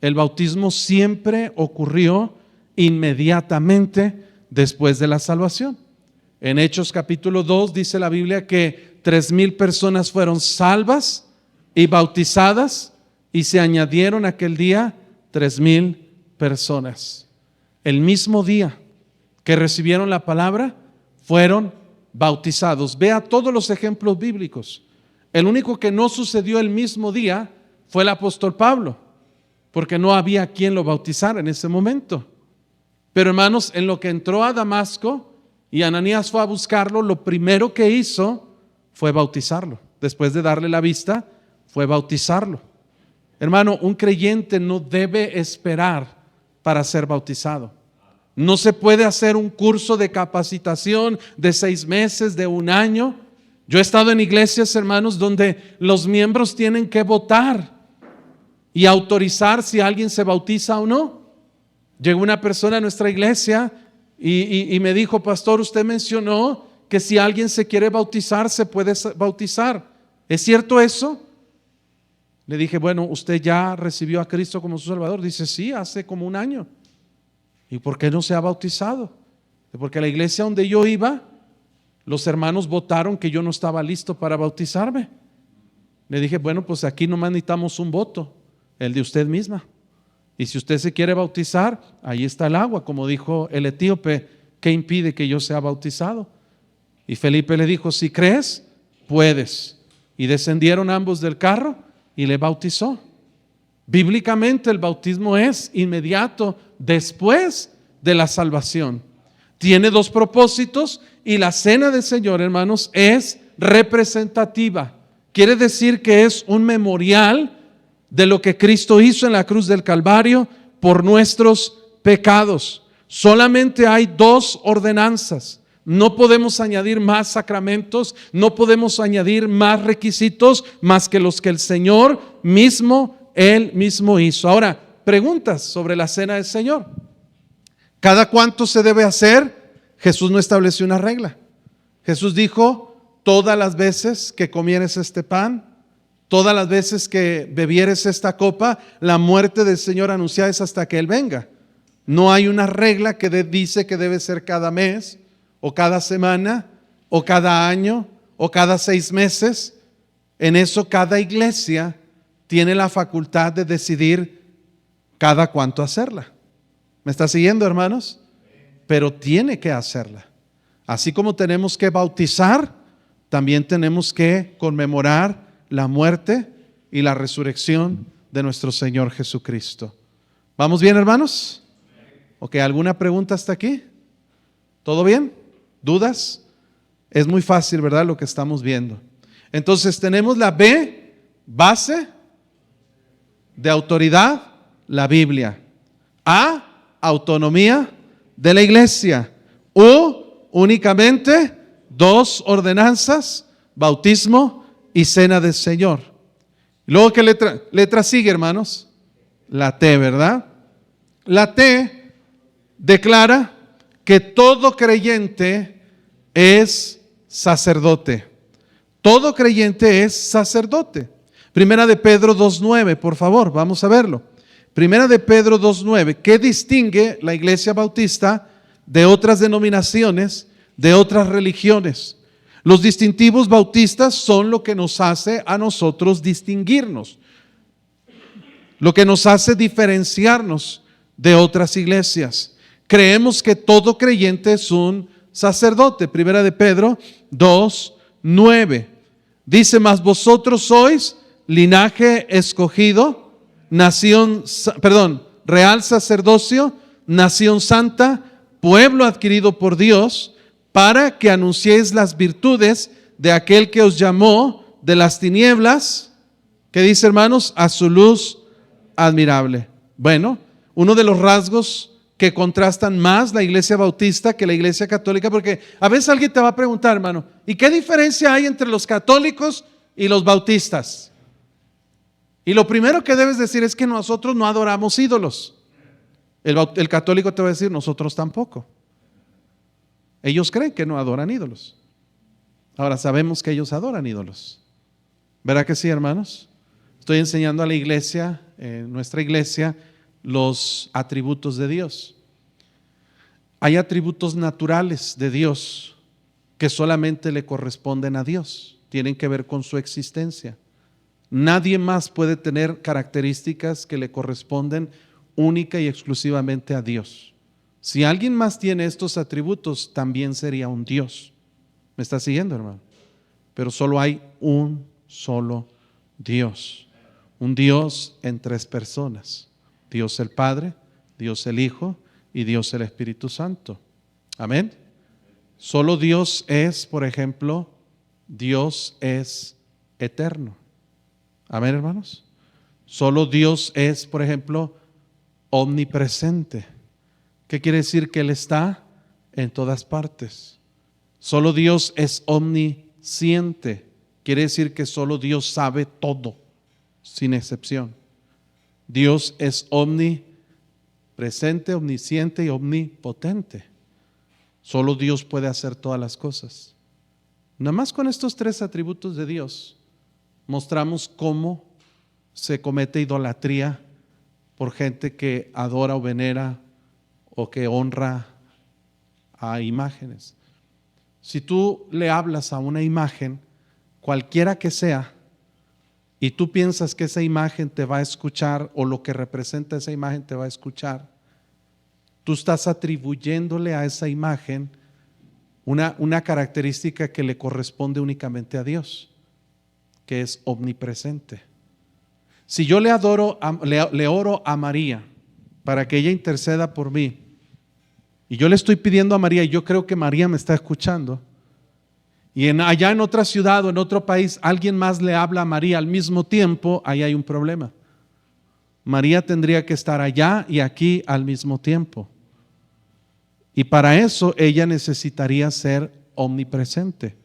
El bautismo siempre ocurrió inmediatamente después de la salvación. En Hechos capítulo 2 dice la Biblia que 3,000 personas fueron salvas y bautizadas, y se añadieron aquel día 3,000 personas. El mismo día que recibieron la palabra, fueron bautizados. Vea todos los ejemplos bíblicos. El único que no sucedió el mismo día fue el apóstol Pablo, porque no había quien lo bautizara en ese momento. Pero hermanos, en lo que entró a Damasco y Ananías fue a buscarlo, lo primero que hizo fue bautizarlo. Después de darle la vista, fue bautizarlo. Hermano, un creyente no debe esperar para ser bautizado. No se puede hacer un curso de capacitación de 6 meses, de 1 año. Yo he estado en iglesias, hermanos, donde los miembros tienen que votar y autorizar si alguien se bautiza o no. Llegó una persona a nuestra iglesia y me dijo: pastor, usted mencionó que si alguien se quiere bautizar, se puede bautizar. ¿Es cierto eso? Le dije: bueno, ¿usted ya recibió a Cristo como su Salvador? Dice: sí, hace como 1 año. ¿Y por qué no se ha bautizado? Porque la iglesia donde yo iba, los hermanos votaron que yo no estaba listo para bautizarme. Le dije: bueno, pues aquí nomás necesitamos un voto, el de usted misma. Y si usted se quiere bautizar, ahí está el agua, como dijo el etíope: ¿qué impide que yo sea bautizado? Y Felipe le dijo: si crees, puedes. Y descendieron ambos del carro y le bautizó. Bíblicamente el bautismo es inmediato después de la salvación. Tiene 2 propósitos, y la cena del Señor, hermanos, es representativa. Quiere decir que es un memorial de lo que Cristo hizo en la cruz del Calvario por nuestros pecados. Solamente hay 2 ordenanzas. No podemos añadir más sacramentos, no podemos añadir más requisitos más que los que el Señor mismo, Él mismo hizo. Ahora, preguntas sobre la cena del Señor. ¿Cada cuánto se debe hacer? Jesús no estableció una regla. Jesús dijo: todas las veces que comieres este pan, todas las veces que bebieres esta copa, la muerte del Señor anunciada es hasta que Él venga. No hay una regla que dice que debe ser cada mes, o cada semana, o cada año, o cada 6 meses. En eso cada iglesia tiene la facultad de decidir cada cuánto hacerla. ¿Me está siguiendo, hermanos? Pero tiene que hacerla. Así como tenemos que bautizar, también tenemos que conmemorar la muerte y la resurrección de nuestro Señor Jesucristo. ¿Vamos bien, hermanos? Ok, ¿alguna pregunta hasta aquí? ¿Todo bien? ¿Dudas? Es muy fácil, ¿verdad? Lo que estamos viendo. Entonces tenemos la B, base de autoridad, la Biblia. A, autonomía de la iglesia. U, únicamente 2 ordenanzas: bautismo y cena del Señor. Luego, ¿qué letra sigue, hermanos? La T, ¿verdad? La T declara que todo creyente es sacerdote. Todo creyente es sacerdote. Primera de Pedro 2:9, por favor, vamos a verlo. Primera de Pedro 2:9. ¿Qué distingue la iglesia bautista de otras denominaciones, de otras religiones? Los distintivos bautistas son lo que nos hace a nosotros distinguirnos, lo que nos hace diferenciarnos de otras iglesias. Creemos que todo creyente es un sacerdote. Primera de Pedro 2:9. Dice: mas vosotros sois linaje escogido, real sacerdocio, nación santa, pueblo adquirido por Dios, para que anunciéis las virtudes de aquel que os llamó de las tinieblas, ¿qué dice, hermanos? A su luz admirable. Bueno, uno de los rasgos que contrastan más la iglesia bautista que la iglesia católica, porque a veces alguien te va a preguntar, hermano, ¿y qué diferencia hay entre los católicos y los bautistas? Y lo primero que debes decir es que nosotros no adoramos ídolos. El católico te va a decir, nosotros tampoco. Ellos creen que no adoran ídolos. Ahora sabemos que ellos adoran ídolos. ¿Verdad que sí, hermanos? Estoy enseñando a la iglesia, nuestra iglesia, los atributos de Dios. Hay atributos naturales de Dios que solamente le corresponden a Dios. Tienen que ver con su existencia. Nadie más puede tener características que le corresponden única y exclusivamente a Dios. Si alguien más tiene estos atributos, también sería un Dios. ¿Me está siguiendo, hermano? Pero solo hay un solo Dios. Un Dios en tres personas. Dios el Padre, Dios el Hijo y Dios el Espíritu Santo. Amén. Solo Dios es, por ejemplo, Dios es eterno. Amén, hermanos. Solo Dios es, por ejemplo, omnipresente. ¿Qué quiere decir? Que Él está en todas partes. Solo Dios es omnisciente. Quiere decir que solo Dios sabe todo, sin excepción. Dios es omnipresente, omnisciente y omnipotente. Solo Dios puede hacer todas las cosas. Nada más con estos tres atributos de Dios mostramos cómo se comete idolatría por gente que adora o venera o que honra a imágenes. Si tú le hablas a una imagen, cualquiera que sea, y tú piensas que esa imagen te va a escuchar o lo que representa esa imagen te va a escuchar, tú estás atribuyéndole a esa imagen una característica que le corresponde únicamente a Dios, que es omnipresente. Si yo le oro a María para que ella interceda por mí, y yo le estoy pidiendo a María, y yo creo que María me está escuchando, y allá en otra ciudad o en otro país alguien más le habla a María al mismo tiempo, ahí hay un problema. María tendría que estar allá y aquí al mismo tiempo. Y para eso ella necesitaría ser omnipresente.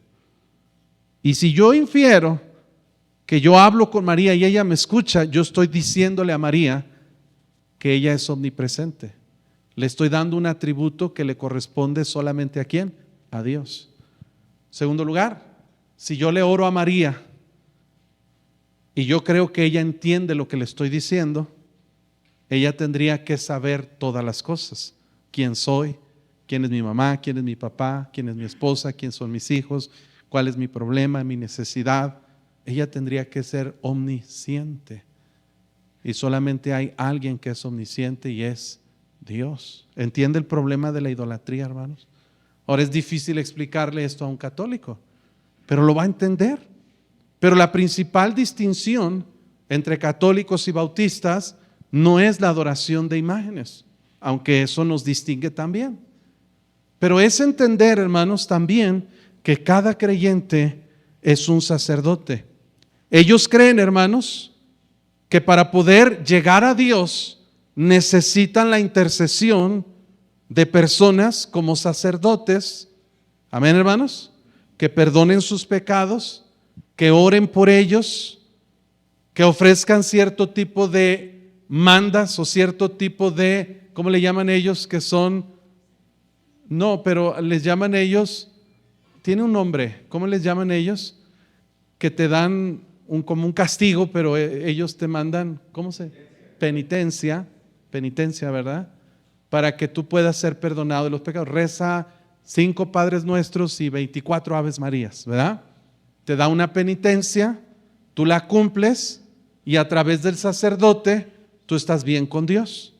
Y si yo infiero que yo hablo con María y ella me escucha, yo estoy diciéndole a María que ella es omnipresente. Le estoy dando un atributo que le corresponde solamente ¿a quién? A Dios. Segundo lugar, si yo le oro a María y yo creo que ella entiende lo que le estoy diciendo, ella tendría que saber todas las cosas. ¿Quién soy? ¿Quién es mi mamá? ¿Quién es mi papá? ¿Quién es mi esposa? ¿Quién son mis hijos? ¿Cuál es mi problema? ¿Mi necesidad? Ella tendría que ser omnisciente. Y solamente hay alguien que es omnisciente y es Dios. ¿Entiende el problema de la idolatría, hermanos? Ahora es difícil explicarle esto a un católico, pero lo va a entender. Pero la principal distinción entre católicos y bautistas no es la adoración de imágenes, aunque eso nos distingue también. Pero es entender, hermanos, también que cada creyente es un sacerdote. Ellos creen, hermanos, que para poder llegar a Dios necesitan la intercesión de personas como sacerdotes, amén, hermanos, que perdonen sus pecados, que oren por ellos, que ofrezcan cierto tipo de mandas o cierto tipo de, ¿cómo le llaman ellos? Que son, no, pero les llaman ellos, tiene un nombre, ¿cómo les llaman ellos? Que te dan como un castigo, pero ellos te mandan, ¿cómo se? Penitencia, ¿verdad? Para que tú puedas ser perdonado de los pecados. Reza 5 Padres Nuestros y 24 Aves Marías, ¿verdad? Te da una penitencia, tú la cumples y a través del sacerdote tú estás bien con Dios.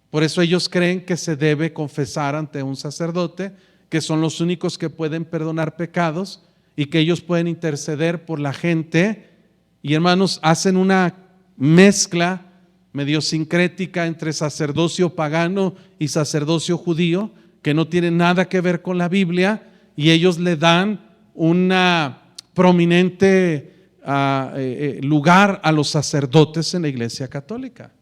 Por eso ellos creen que se debe confesar ante un sacerdote, que son los únicos que pueden perdonar pecados y que ellos pueden interceder por la gente. Y hermanos, hacen una mezcla medio sincrética entre sacerdocio pagano y sacerdocio judío, que no tiene nada que ver con la Biblia, y ellos le dan una prominente lugar a los sacerdotes en la Iglesia Católica.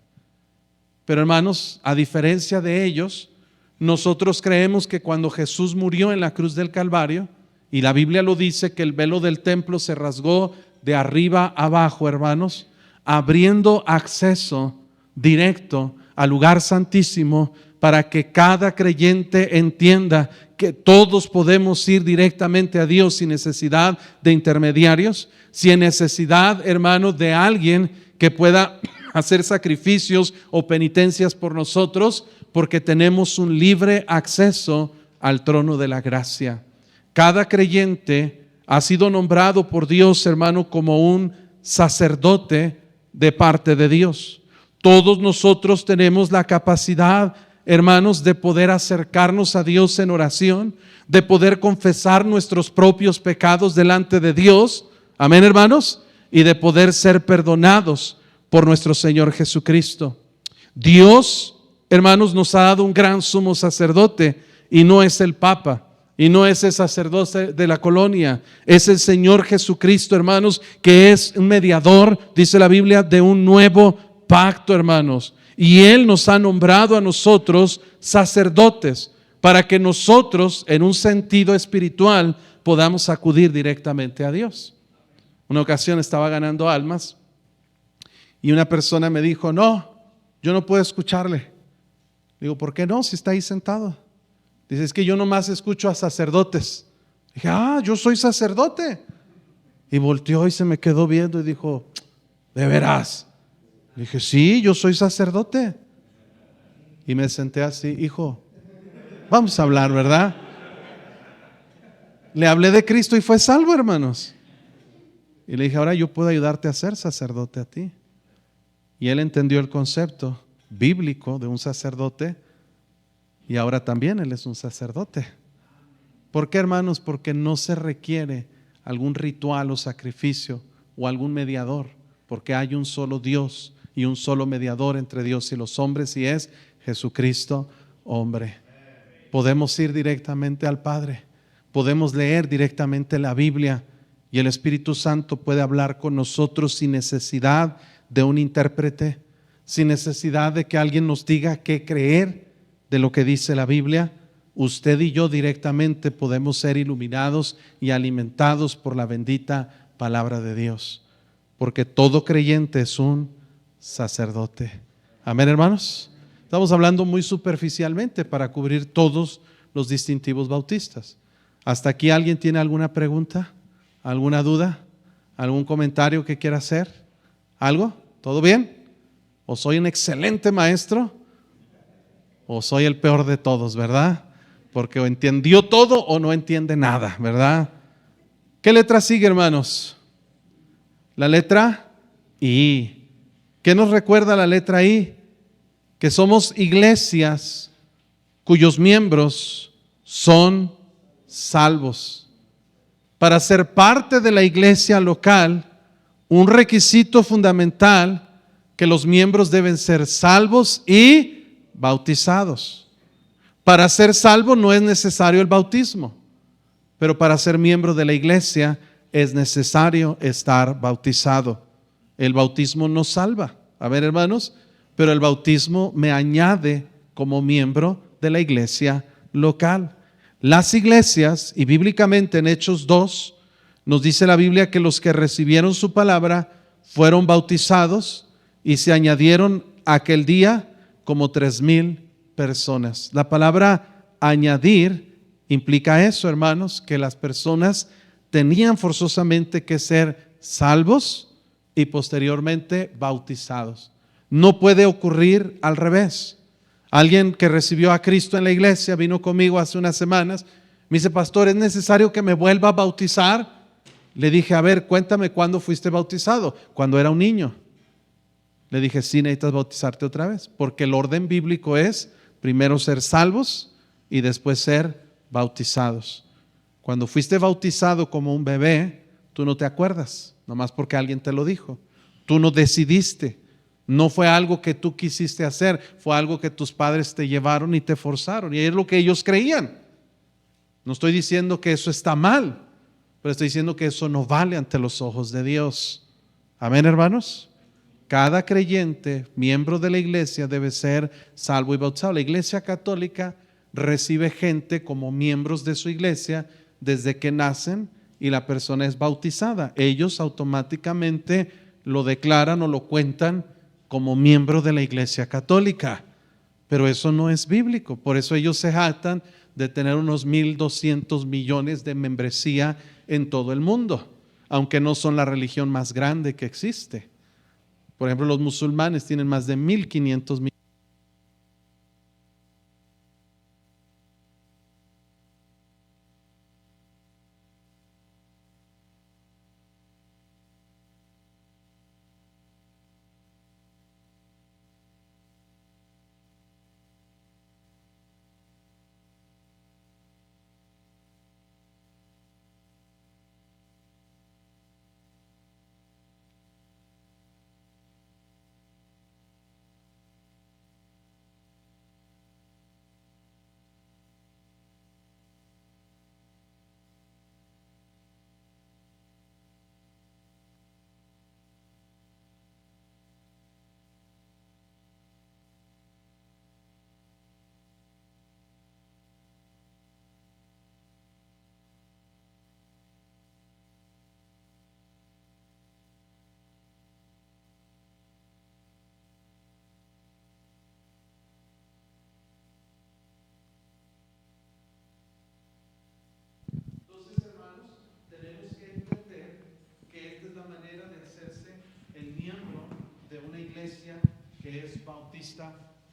Pero hermanos, a diferencia de ellos, nosotros creemos que cuando Jesús murió en la cruz del Calvario, y la Biblia lo dice, que el velo del templo se rasgó de arriba abajo, hermanos, abriendo acceso directo al lugar santísimo para que cada creyente entienda que todos podemos ir directamente a Dios sin necesidad de intermediarios, sin necesidad, hermanos, de alguien que pueda hacer sacrificios o penitencias por nosotros, porque tenemos un libre acceso al trono de la gracia. Cada creyente ha sido nombrado por Dios, hermano, como un sacerdote de parte de Dios. Todos nosotros tenemos la capacidad, hermanos, de poder acercarnos a Dios en oración, de poder confesar nuestros propios pecados delante de Dios, amén, hermanos, y de poder ser perdonados por nuestro Señor Jesucristo. Dios, hermanos, nos ha dado un gran sumo sacerdote, y no es el Papa, y no es el sacerdote de la colonia, es el Señor Jesucristo, hermanos, que es un mediador, dice la Biblia, de un nuevo pacto, hermanos. Y Él nos ha nombrado a nosotros sacerdotes para que nosotros, en un sentido espiritual, podamos acudir directamente a Dios. Una ocasión estaba ganando almas y una persona me dijo: no, yo no puedo escucharle. Digo: ¿por qué no? Si está ahí sentado. Dice: es que yo nomás escucho a sacerdotes. Dije: yo soy sacerdote. Y volteó y se me quedó viendo y dijo: ¿de veras? Le dije: sí, yo soy sacerdote. Y me senté así: hijo, vamos a hablar, ¿verdad? Le hablé de Cristo y fue salvo, hermanos. Y le dije: ahora yo puedo ayudarte a ser sacerdote a ti. Y él entendió el concepto bíblico de un sacerdote. Y ahora también él es un sacerdote. ¿Por qué, hermanos? Porque no se requiere algún ritual o sacrificio o algún mediador, porque hay un solo Dios y un solo mediador entre Dios y los hombres, y es Jesucristo, hombre. Podemos ir directamente al Padre, podemos leer directamente la Biblia, y el Espíritu Santo puede hablar con nosotros sin necesidad de un intérprete, sin necesidad de que alguien nos diga qué creer de lo que dice la Biblia. Usted y yo directamente podemos ser iluminados y alimentados por la bendita palabra de Dios, porque todo creyente es un sacerdote. Amén, hermanos. Estamos hablando muy superficialmente para cubrir todos los distintivos bautistas. ¿Hasta aquí alguien tiene alguna pregunta? ¿Alguna duda? ¿Algún comentario que quiera hacer? ¿Algo? ¿Todo bien? ¿O soy un excelente maestro? ¿O soy el peor de todos, verdad? Porque o entendió todo o no entiende nada, ¿verdad? ¿Qué letra sigue, hermanos? La letra I. ¿Qué nos recuerda la letra I? Que somos iglesias cuyos miembros son salvos. Para ser parte de la iglesia local, un requisito fundamental, que los miembros deben ser salvos y bautizados. Para ser salvo no es necesario el bautismo, pero para ser miembro de la iglesia es necesario estar bautizado. El bautismo no salva, a ver, hermanos, pero el bautismo me añade como miembro de la iglesia local. Las iglesias, y bíblicamente en Hechos 2, nos dice la Biblia que los que recibieron su palabra fueron bautizados y se añadieron aquel día como 3,000 personas. La palabra añadir implica eso, hermanos, que las personas tenían forzosamente que ser salvos y posteriormente bautizados. No puede ocurrir al revés. Alguien que recibió a Cristo en la iglesia vino conmigo hace unas semanas, me dice: pastor, ¿es necesario que me vuelva a bautizar? Le dije: a ver, cuéntame cuándo fuiste bautizado. Cuando era un niño. Le dije: sí, necesitas bautizarte otra vez, porque el orden bíblico es primero ser salvos y después ser bautizados. Cuando fuiste bautizado como un bebé, tú no te acuerdas, nomás porque alguien te lo dijo. Tú no decidiste, no fue algo que tú quisiste hacer, fue algo que tus padres te llevaron y te forzaron, y es lo que ellos creían. No estoy diciendo que eso está mal, pero estoy diciendo que eso no vale ante los ojos de Dios. Amén, hermanos. cada creyente, miembro de la iglesia, debe ser salvo y bautizado. La iglesia católica recibe gente como miembros de su iglesia desde que nacen y la persona es bautizada. Ellos automáticamente lo declaran o lo cuentan como miembro de la iglesia católica. Pero eso no es bíblico. Por eso ellos se jactan de tener unos 1.200 millones de membresía en todo el mundo, aunque no son la religión más grande que existe. Por ejemplo, los musulmanes tienen más de 1.500 millones.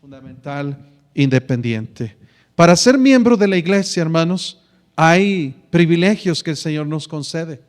Fundamental, independiente. Para ser miembro de la iglesia, hermanos, hay privilegios que el Señor nos concede.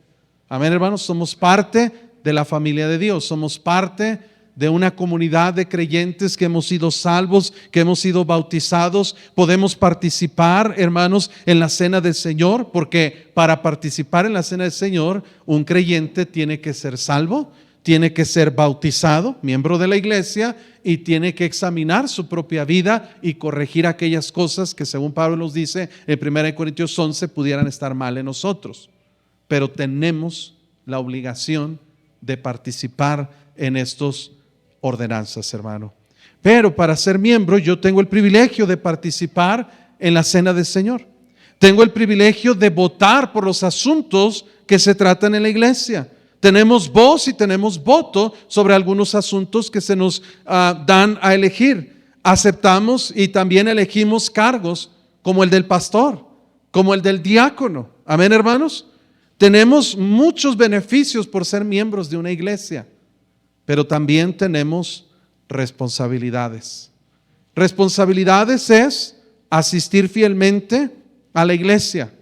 Amén, hermanos, somos parte de la familia de Dios, somos parte de una comunidad de creyentes que hemos sido salvos, que hemos sido bautizados. Podemos participar, hermanos, en la cena del Señor, porque para participar en la cena del Señor, un creyente tiene que ser salvo, tiene que ser bautizado, miembro de la iglesia, y tiene que examinar su propia vida y corregir aquellas cosas que, según Pablo nos dice en 1 Corintios 11, pudieran estar mal en nosotros. Pero tenemos la obligación de participar en estas ordenanzas, hermano. Pero para ser miembro, yo tengo el privilegio de participar en la cena del Señor. Tengo el privilegio de votar por los asuntos que se tratan en la iglesia. Tenemos voz y tenemos voto sobre algunos asuntos que se nos dan a elegir. Aceptamos y también elegimos cargos como el del pastor, como el del diácono. Amén, hermanos. Tenemos muchos beneficios por ser miembros de una iglesia, pero también tenemos responsabilidades. Responsabilidades es asistir fielmente a la iglesia,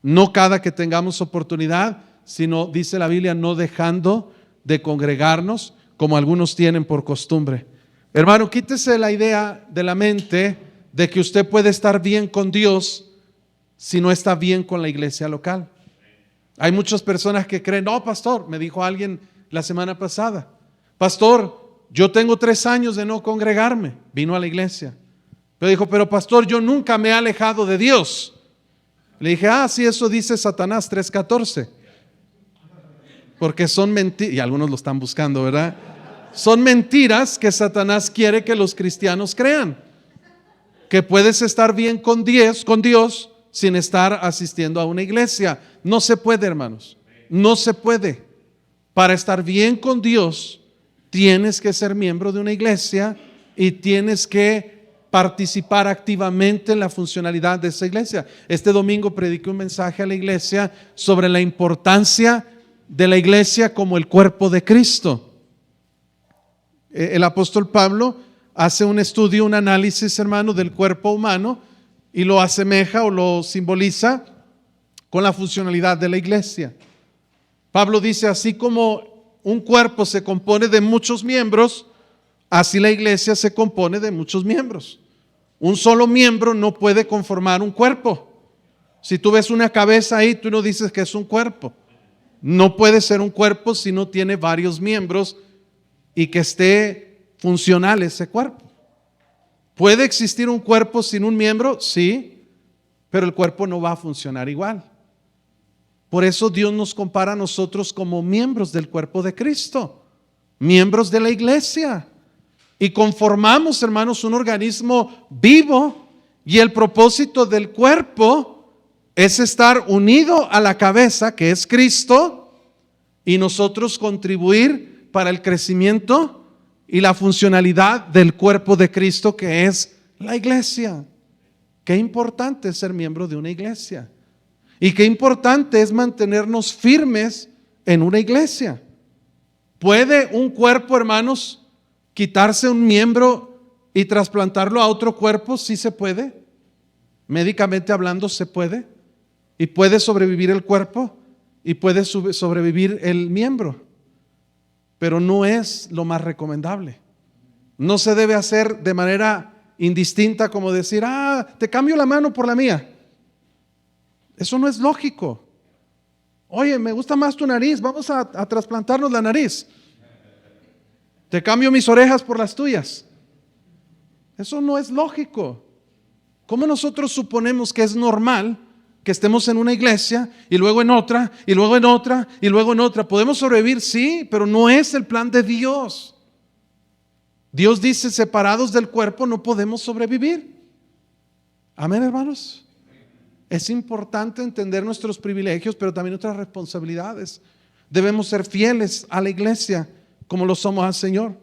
no cada que tengamos oportunidad, sino, dice la Biblia, no dejando de congregarnos como algunos tienen por costumbre. Hermano, quítese la idea de la mente de que usted puede estar bien con Dios si no está bien con la iglesia local. Hay muchas personas que creen, no, pastor, me dijo alguien la semana pasada, pastor, yo tengo 3 años de no congregarme, vino a la iglesia, pero dijo, pero pastor, yo nunca me he alejado de Dios. Le dije, sí, eso dice Satanás 3:14. Porque son mentiras, y algunos lo están buscando, ¿verdad? Son mentiras que Satanás quiere que los cristianos crean. Que puedes estar bien con Dios sin estar asistiendo a una iglesia. No se puede, hermanos. No se puede. Para estar bien con Dios, tienes que ser miembro de una iglesia y tienes que participar activamente en la funcionalidad de esa iglesia. Este domingo prediqué un mensaje a la iglesia sobre la importancia de la iglesia como el cuerpo de Cristo. El apóstol Pablo hace un estudio, un análisis, hermano, del cuerpo humano y lo asemeja o lo simboliza con la funcionalidad de la iglesia. Pablo dice, así como un cuerpo se compone de muchos miembros, así la iglesia se compone de muchos miembros. Un solo miembro no puede conformar un cuerpo. Si tú ves una cabeza ahí, tú no dices que es un cuerpo. No puede ser un cuerpo si no tiene varios miembros y que esté funcional ese cuerpo. ¿Puede existir un cuerpo sin un miembro? Sí, pero el cuerpo no va a funcionar igual. Por eso Dios nos compara a nosotros como miembros del cuerpo de Cristo. miembros de la iglesia. Y conformamos, hermanos, un organismo vivo, y el propósito del cuerpo es estar unido a la cabeza, que es Cristo, y nosotros contribuir para el crecimiento y la funcionalidad del cuerpo de Cristo, que es la iglesia. Qué importante es ser miembro de una iglesia, y qué importante es mantenernos firmes en una iglesia. ¿Puede un cuerpo, hermanos, quitarse un miembro y trasplantarlo a otro cuerpo? Sí se puede. Médicamente hablando se puede. Y puede sobrevivir el cuerpo y puede sobrevivir el miembro. Pero no es lo más recomendable. No se debe hacer de manera indistinta, como decir, te cambio la mano por la mía. Eso no es lógico. Oye, me gusta más tu nariz, vamos a trasplantarnos la nariz. Te cambio mis orejas por las tuyas. Eso no es lógico. ¿Cómo nosotros suponemos que es normal que estemos en una iglesia y luego en otra, y luego en otra, y luego en otra? ¿Podemos sobrevivir? Sí, pero no es el plan de Dios. Dios dice, separados del cuerpo no podemos sobrevivir. Amén, hermanos. Es importante entender nuestros privilegios, pero también nuestras responsabilidades. Debemos ser fieles a la iglesia como lo somos al Señor.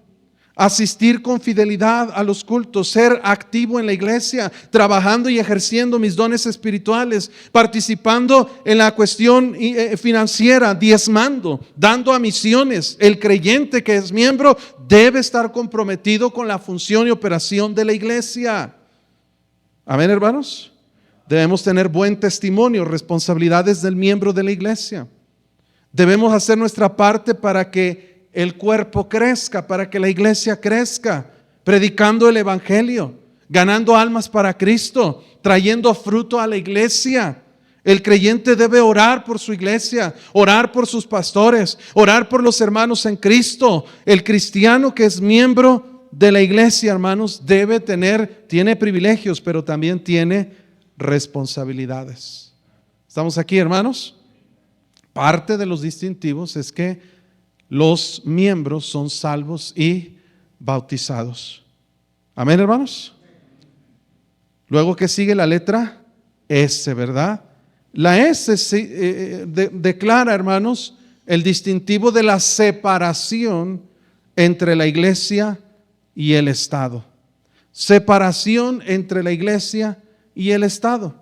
Asistir con fidelidad a los cultos, ser activo en la iglesia, trabajando y ejerciendo mis dones espirituales, participando en la cuestión financiera, diezmando, dando a misiones. El creyente que es miembro debe estar comprometido con la función y operación de la iglesia. Amén, hermanos. Debemos tener buen testimonio, responsabilidades del miembro de la iglesia. Debemos hacer nuestra parte para que el cuerpo crezca, para que la iglesia crezca, predicando el evangelio, ganando almas para Cristo, trayendo fruto a la iglesia. El creyente debe orar por su iglesia, orar por sus pastores, orar por los hermanos en Cristo. El cristiano que es miembro de la iglesia, hermanos, tiene privilegios, pero también tiene responsabilidades. ¿Estamos aquí, hermanos? Parte de los distintivos es que los miembros son salvos y bautizados. Amén, hermanos. Luego que sigue la letra S, ¿verdad? La S declara, hermanos, el distintivo de la separación entre la iglesia y el Estado. Separación entre la iglesia y el Estado.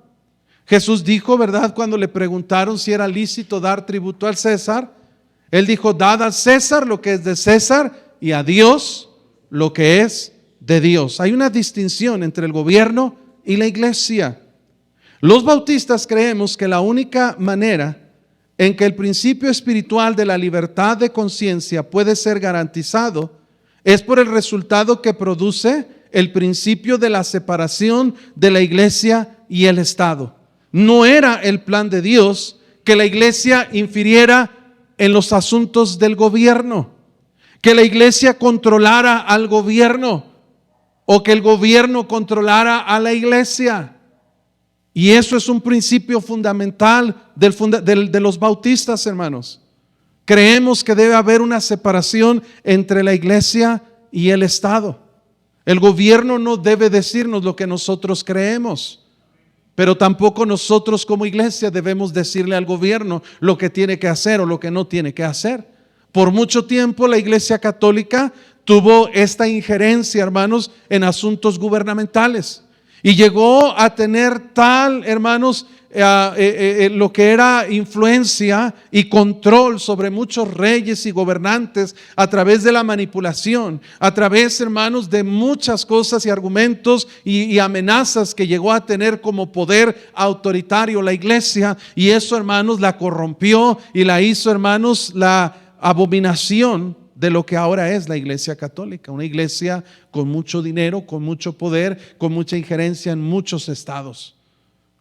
Jesús dijo, ¿verdad?, cuando le preguntaron si era lícito dar tributo al César, Él dijo, dad al César lo que es de César y a Dios lo que es de Dios. Hay una distinción entre el gobierno y la iglesia. Los bautistas creemos que la única manera en que el principio espiritual de la libertad de conciencia puede ser garantizado es por el resultado que produce el principio de la separación de la iglesia y el Estado. No era el plan de Dios que la iglesia infiriera en los asuntos del gobierno, que la iglesia controlara al gobierno o que el gobierno controlara a la iglesia. Y eso es un principio fundamental de los bautistas, hermanos. Creemos que debe haber una separación entre la iglesia y el Estado. El gobierno no debe decirnos lo que nosotros creemos, pero tampoco nosotros como iglesia debemos decirle al gobierno lo que tiene que hacer o lo que no tiene que hacer. Por mucho tiempo la Iglesia Católica tuvo esta injerencia, hermanos, en asuntos gubernamentales. Y llegó a tener tal, hermanos, lo que era influencia y control sobre muchos reyes y gobernantes a través de la manipulación, a través, hermanos, de muchas cosas y argumentos y amenazas que llegó a tener como poder autoritario la iglesia. Y eso, hermanos, la corrompió y la hizo, hermanos, la abominación de lo que ahora es la Iglesia Católica, una iglesia con mucho dinero, con mucho poder, con mucha injerencia en muchos estados.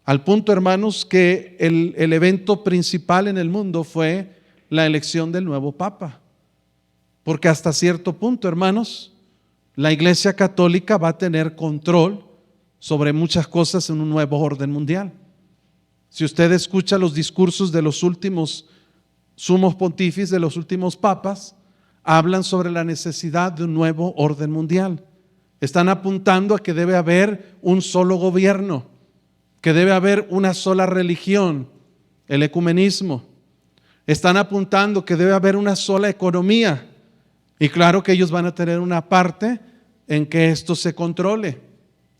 Al punto, hermanos, que el evento principal en el mundo fue la elección del nuevo Papa. Porque hasta cierto punto, hermanos, la Iglesia Católica va a tener control sobre muchas cosas en un nuevo orden mundial. Si usted escucha los discursos de los últimos sumos pontífices, de los últimos papas, hablan sobre la necesidad de un nuevo orden mundial. Están apuntando a que debe haber un solo gobierno, que debe haber una sola religión, el ecumenismo. Están apuntando que debe haber una sola economía. Y claro que ellos van a tener una parte en que esto se controle.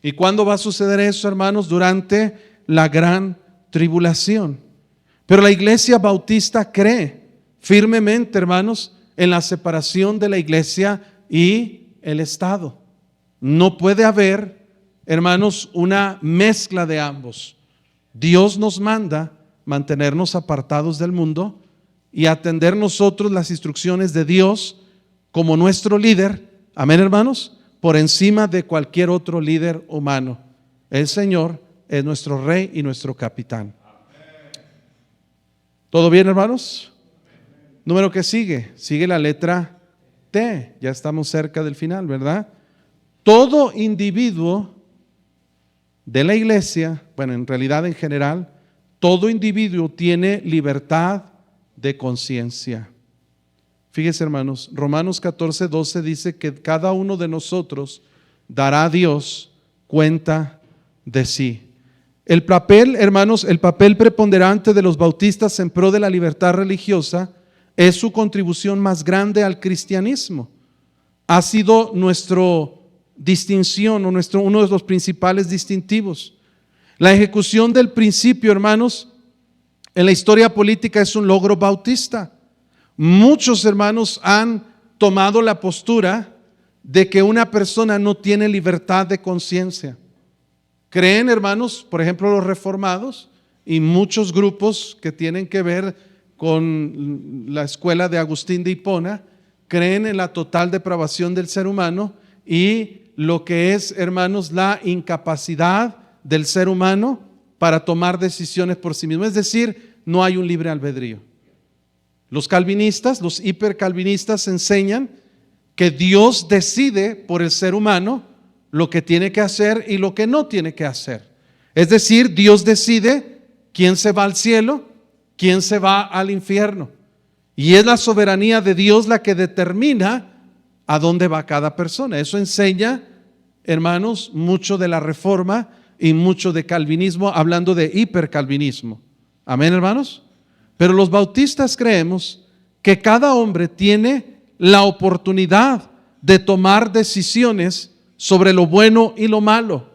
¿Y cuándo va a suceder eso, hermanos? Durante la gran tribulación. Pero la Iglesia Bautista cree firmemente, hermanos, en la separación de la Iglesia y el Estado. No puede haber, hermanos, una mezcla de ambos. Dios nos manda mantenernos apartados del mundo y atender nosotros las instrucciones de Dios como nuestro líder, amén, hermanos, por encima de cualquier otro líder humano. El Señor es nuestro Rey y nuestro capitán. ¿Todo bien, hermanos? Número que sigue la letra T. Ya estamos cerca del final, ¿verdad? Todo individuo de la iglesia, bueno, en realidad en general, todo individuo tiene libertad de conciencia. Fíjense, hermanos, Romanos 14:12 dice que cada uno de nosotros dará a Dios cuenta de sí. El papel, hermanos, el papel preponderante de los bautistas en pro de la libertad religiosa es su contribución más grande al cristianismo. Ha sido nuestra distinción o uno de los principales distintivos. La ejecución del principio, hermanos, en la historia política es un logro bautista. Muchos hermanos han tomado la postura de que una persona no tiene libertad de conciencia. Creen, hermanos, por ejemplo, los reformados y muchos grupos que tienen que ver con la escuela de Agustín de Hipona, creen en la total depravación del ser humano y lo que es, hermanos, la incapacidad del ser humano para tomar decisiones por sí mismo. Es decir, no hay un libre albedrío. Los calvinistas, los hipercalvinistas enseñan que Dios decide por el ser humano lo que tiene que hacer y lo que no tiene que hacer. Es decir, Dios decide quién se va al cielo, quién se va al infierno. Y es la soberanía de Dios la que determina a dónde va cada persona. Eso enseña, hermanos, mucho de la Reforma y mucho de calvinismo, hablando de hipercalvinismo. Amén, hermanos. Pero los bautistas creemos que cada hombre tiene la oportunidad de tomar decisiones sobre lo bueno y lo malo.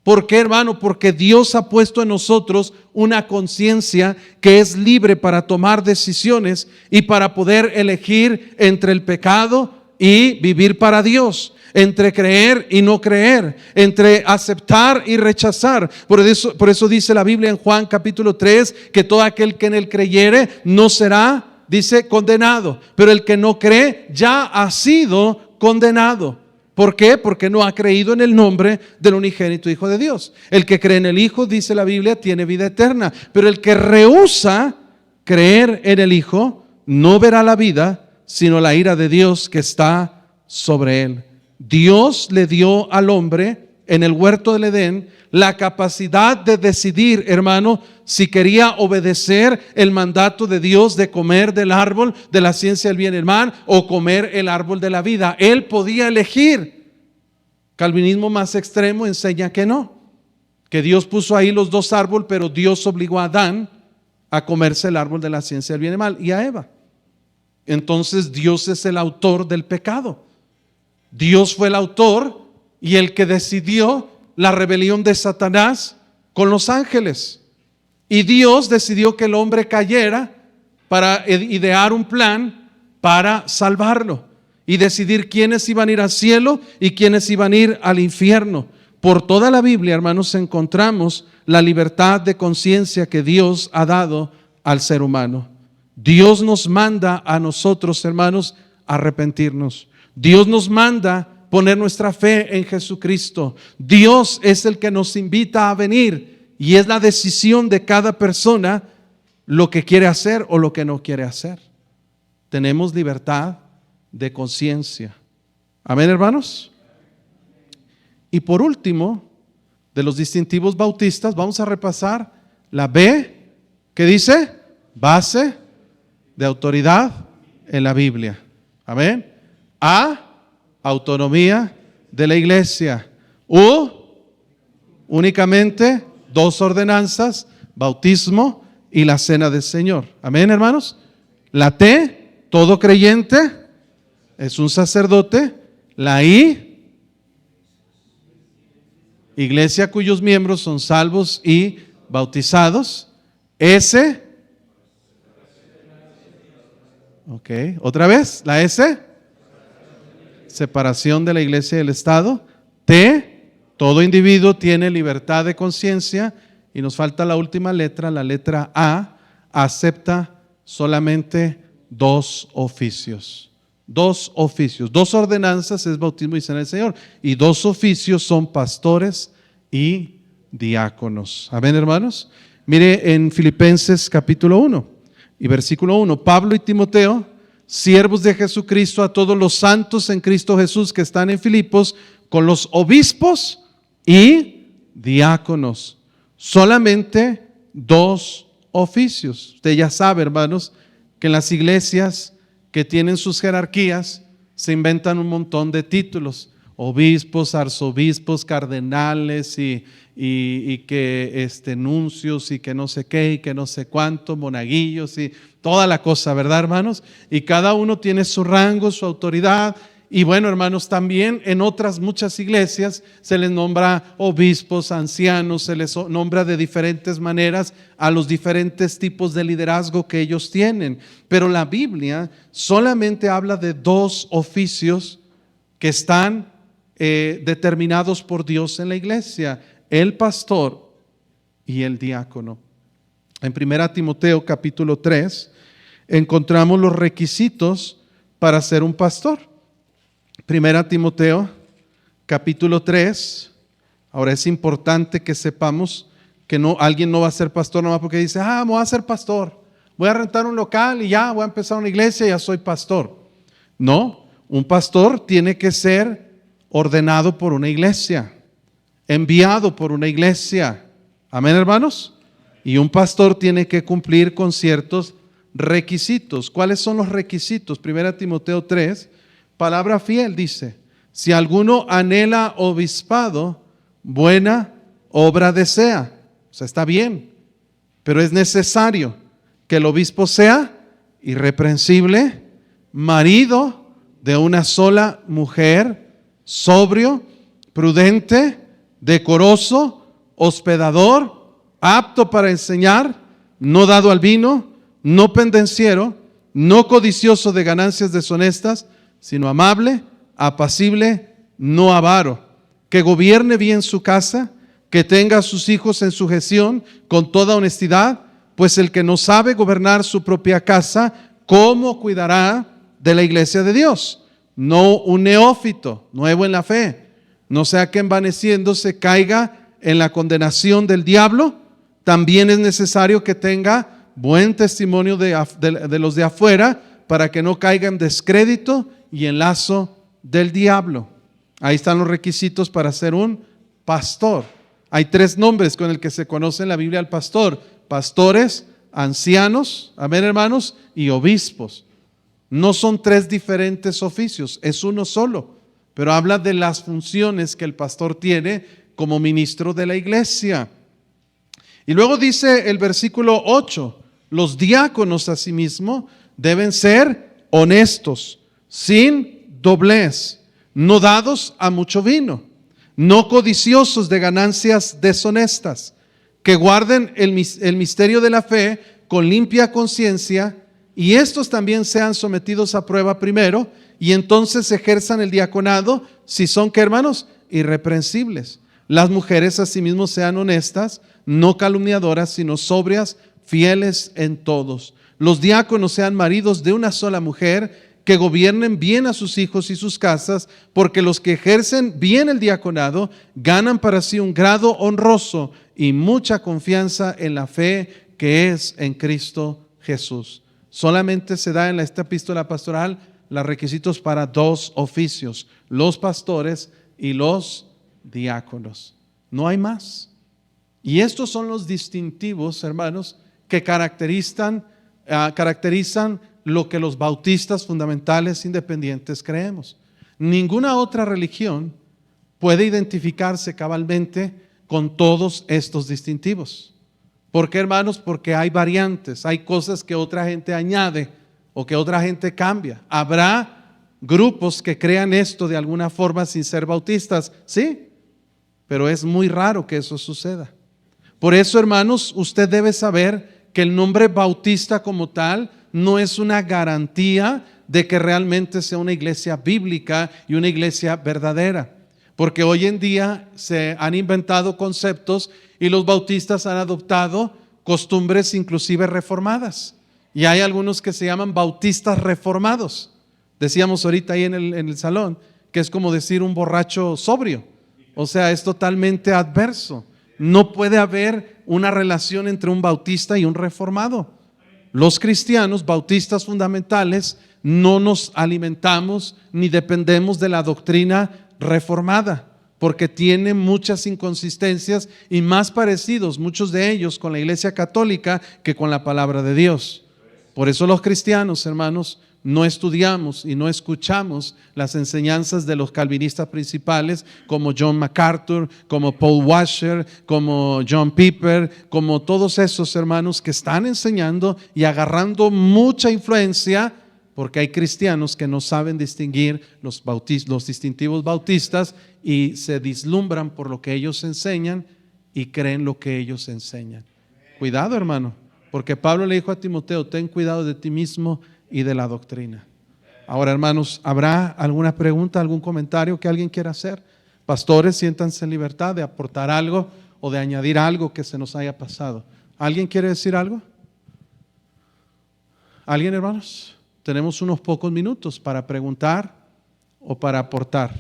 ¿Por qué, hermano? Porque Dios ha puesto en nosotros una conciencia que es libre para tomar decisiones y para poder elegir entre el pecado y vivir para Dios, entre creer y no creer, entre aceptar y rechazar. Por eso dice la Biblia en Juan capítulo 3 que todo aquel que en él creyere no será, dice, condenado, pero el que no cree ya ha sido condenado. ¿Por qué? Porque no ha creído en el nombre del unigénito Hijo de Dios. El que cree en el Hijo, dice la Biblia, tiene vida eterna, pero el que rehúsa creer en el Hijo no verá la vida, sino la ira de Dios que está sobre él. Dios le dio al hombre en el huerto del Edén la capacidad de decidir, hermano, si quería obedecer el mandato de Dios de comer del árbol de la ciencia del bien y el mal o comer el árbol de la vida. Él podía elegir. Calvinismo más extremo enseña que no, que Dios puso ahí los dos árboles, pero Dios obligó a Adán a comerse el árbol de la ciencia del bien y el mal y a Eva. Entonces Dios es el autor del pecado. Dios fue el autor y el que decidió la rebelión de Satanás con los ángeles. Y Dios decidió que el hombre cayera para idear un plan para salvarlo y decidir quiénes iban a ir al cielo y quiénes iban a ir al infierno. Por toda la Biblia, hermanos, encontramos la libertad de conciencia que Dios ha dado al ser humano. Dios nos manda a nosotros, hermanos, arrepentirnos. Dios nos manda poner nuestra fe en Jesucristo. Dios es el que nos invita a venir y es la decisión de cada persona lo que quiere hacer o lo que no quiere hacer. Tenemos libertad de conciencia. Amén, hermanos. Y por último, de los distintivos bautistas, vamos a repasar la B, que dice base de autoridad en la Biblia. Amén. A, autonomía de la iglesia. U, únicamente dos ordenanzas, bautismo y la cena del Señor. Amén, hermanos. La T, todo creyente es un sacerdote. La I, iglesia cuyos miembros son salvos y bautizados. S, ok, otra vez, la S, separación de la iglesia y del Estado. T, todo individuo tiene libertad de conciencia. Y nos falta la última letra, la letra A, acepta solamente dos oficios. Dos oficios, dos ordenanzas es bautismo y cena del Señor. Y dos oficios son pastores y diáconos. Amén, hermanos. Mire en Filipenses capítulo 1 y versículo 1. Pablo y Timoteo, siervos de Jesucristo, a todos los santos en Cristo Jesús que están en Filipos, con los obispos y diáconos. Solamente dos oficios. Usted ya sabe, hermanos, que en las iglesias que tienen sus jerarquías se inventan un montón de títulos. Obispos, arzobispos, cardenales y que nuncios y que no sé qué y que no sé cuánto, monaguillos y toda la cosa, ¿verdad, hermanos? Y cada uno tiene su rango, su autoridad. Y bueno, hermanos, también en otras muchas iglesias se les nombra obispos, ancianos, se les nombra de diferentes maneras a los diferentes tipos de liderazgo que ellos tienen. Pero la Biblia solamente habla de dos oficios que están determinados por Dios en la iglesia: el pastor y el diácono. En 1 Timoteo capítulo 3 encontramos los requisitos para ser un pastor. 1 Timoteo capítulo 3. Ahora es importante que sepamos que alguien no va a ser pastor nomás porque dice, me voy a ser pastor, voy a rentar un local y ya voy a empezar una iglesia y ya soy pastor. No, un pastor tiene que ser ordenado por una iglesia, enviado por una iglesia. Amén, hermanos. Y un pastor tiene que cumplir con ciertos requisitos. ¿Cuáles son los requisitos? 1 Timoteo 3, palabra fiel, dice: si alguno anhela obispado, buena obra desea. O sea, está bien, pero es necesario que el obispo sea irreprensible, marido de una sola mujer, sobrio, prudente, decoroso, hospedador, apto para enseñar, no dado al vino, no pendenciero, no codicioso de ganancias deshonestas, sino amable, apacible, no avaro, que gobierne bien su casa, que tenga a sus hijos en sujeción con toda honestidad, pues el que no sabe gobernar su propia casa, ¿cómo cuidará de la iglesia de Dios? No un neófito, nuevo en la fe, no sea que envaneciéndose caiga en la condenación del diablo. También es necesario que tenga buen testimonio de los de afuera, para que no caiga en descrédito y en lazo del diablo. Ahí están los requisitos para ser un pastor. Hay tres nombres con el que se conoce en la Biblia al pastor: pastores, ancianos, amén, hermanos, y obispos. No son tres diferentes oficios, es uno solo, pero habla de las funciones que el pastor tiene como ministro de la iglesia. Y luego dice el versículo 8, los diáconos asimismo deben ser honestos, sin doblez, no dados a mucho vino, no codiciosos de ganancias deshonestas, que guarden el misterio de la fe con limpia conciencia, y estos también sean sometidos a prueba primero, y entonces ejerzan el diaconado, si son, ¿qué, hermanos? Irreprensibles. Las mujeres asimismo sean honestas, no calumniadoras, sino sobrias, fieles en todos. Los diáconos sean maridos de una sola mujer, que gobiernen bien a sus hijos y sus casas, porque los que ejercen bien el diaconado ganan para sí un grado honroso y mucha confianza en la fe que es en Cristo Jesús. Solamente se da en esta epístola pastoral los requisitos para dos oficios: los pastores y los diáconos. No hay más. Y estos son los distintivos, hermanos, que caracterizan lo que los bautistas fundamentales independientes creemos. Ninguna otra religión puede identificarse cabalmente con todos estos distintivos. ¿Por qué, hermanos? Porque hay variantes, hay cosas que otra gente añade o que otra gente cambia. Habrá grupos que crean esto de alguna forma sin ser bautistas, sí, pero es muy raro que eso suceda. Por eso, hermanos, usted debe saber que el nombre bautista como tal no es una garantía de que realmente sea una iglesia bíblica y una iglesia verdadera. Porque hoy en día se han inventado conceptos y los bautistas han adoptado costumbres inclusive reformadas. Y hay algunos que se llaman bautistas reformados. Decíamos ahorita ahí en el salón que es como decir un borracho sobrio. O sea, es totalmente adverso. No puede haber una relación entre un bautista y un reformado. Los cristianos bautistas fundamentales no nos alimentamos ni dependemos de la doctrina reformada, porque tiene muchas inconsistencias y más parecidos, muchos de ellos, con la Iglesia Católica que con la palabra de Dios. Por eso los cristianos, hermanos, no estudiamos y no escuchamos las enseñanzas de los calvinistas principales como John MacArthur, como Paul Washer, como John Piper, como todos esos hermanos que están enseñando y agarrando mucha influencia, porque hay cristianos que no saben distinguir los distintivos bautistas y se deslumbran por lo que ellos enseñan y creen lo que ellos enseñan. Cuidado, hermano, porque Pablo le dijo a Timoteo: ten cuidado de ti mismo y de la doctrina. Ahora, hermanos, ¿habrá alguna pregunta, algún comentario que alguien quiera hacer? Pastores, siéntanse en libertad de aportar algo o de añadir algo que se nos haya pasado. ¿Alguien quiere decir algo? ¿Alguien, hermanos? Tenemos unos pocos minutos para preguntar o para aportar.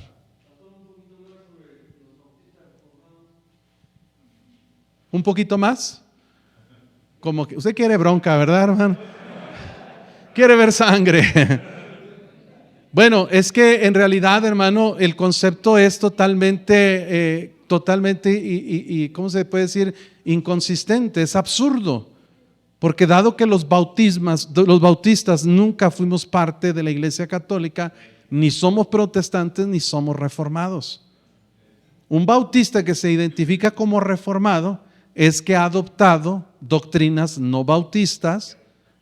¿Un poquito más? Como que usted quiere bronca, ¿verdad, hermano? Quiere ver sangre. Bueno, es que en realidad, hermano, el concepto es totalmente, ¿cómo se puede decir? Inconsistente, es absurdo. Porque dado que los bautistas nunca fuimos parte de la Iglesia Católica, ni somos protestantes ni somos reformados. Un bautista que se identifica como reformado es que ha adoptado doctrinas no bautistas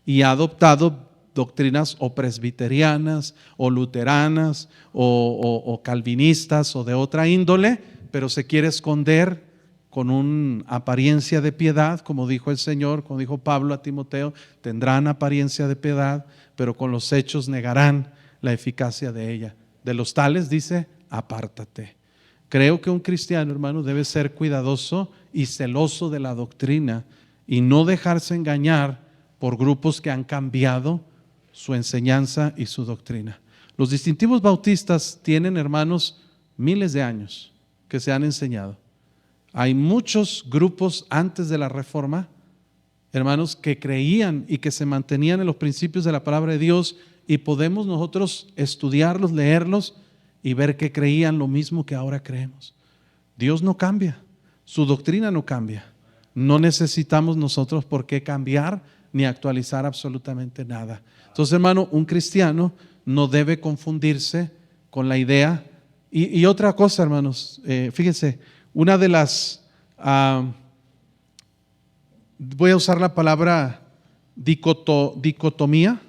y ha adoptado doctrinas o presbiterianas o luteranas o calvinistas o de otra índole, pero se quiere esconder con una apariencia de piedad, como dijo el Señor, como dijo Pablo a Timoteo: tendrán apariencia de piedad, pero con los hechos negarán la eficacia de ella. De los tales dice: apártate. Creo que un cristiano, hermano, debe ser cuidadoso y celoso de la doctrina y no dejarse engañar por grupos que han cambiado su enseñanza y su doctrina. Los distintivos bautistas tienen, hermanos, miles de años que se han enseñado. Hay muchos grupos antes de la Reforma, hermanos, que creían y que se mantenían en los principios de la palabra de Dios, y podemos nosotros estudiarlos, leerlos y ver que creían lo mismo que ahora creemos. Dios no cambia, su doctrina no cambia. No necesitamos nosotros por qué cambiar ni actualizar absolutamente nada. Entonces, hermano, un cristiano no debe confundirse con la idea. Y otra cosa, hermanos, fíjense, una de las, voy a usar la palabra dicotomía,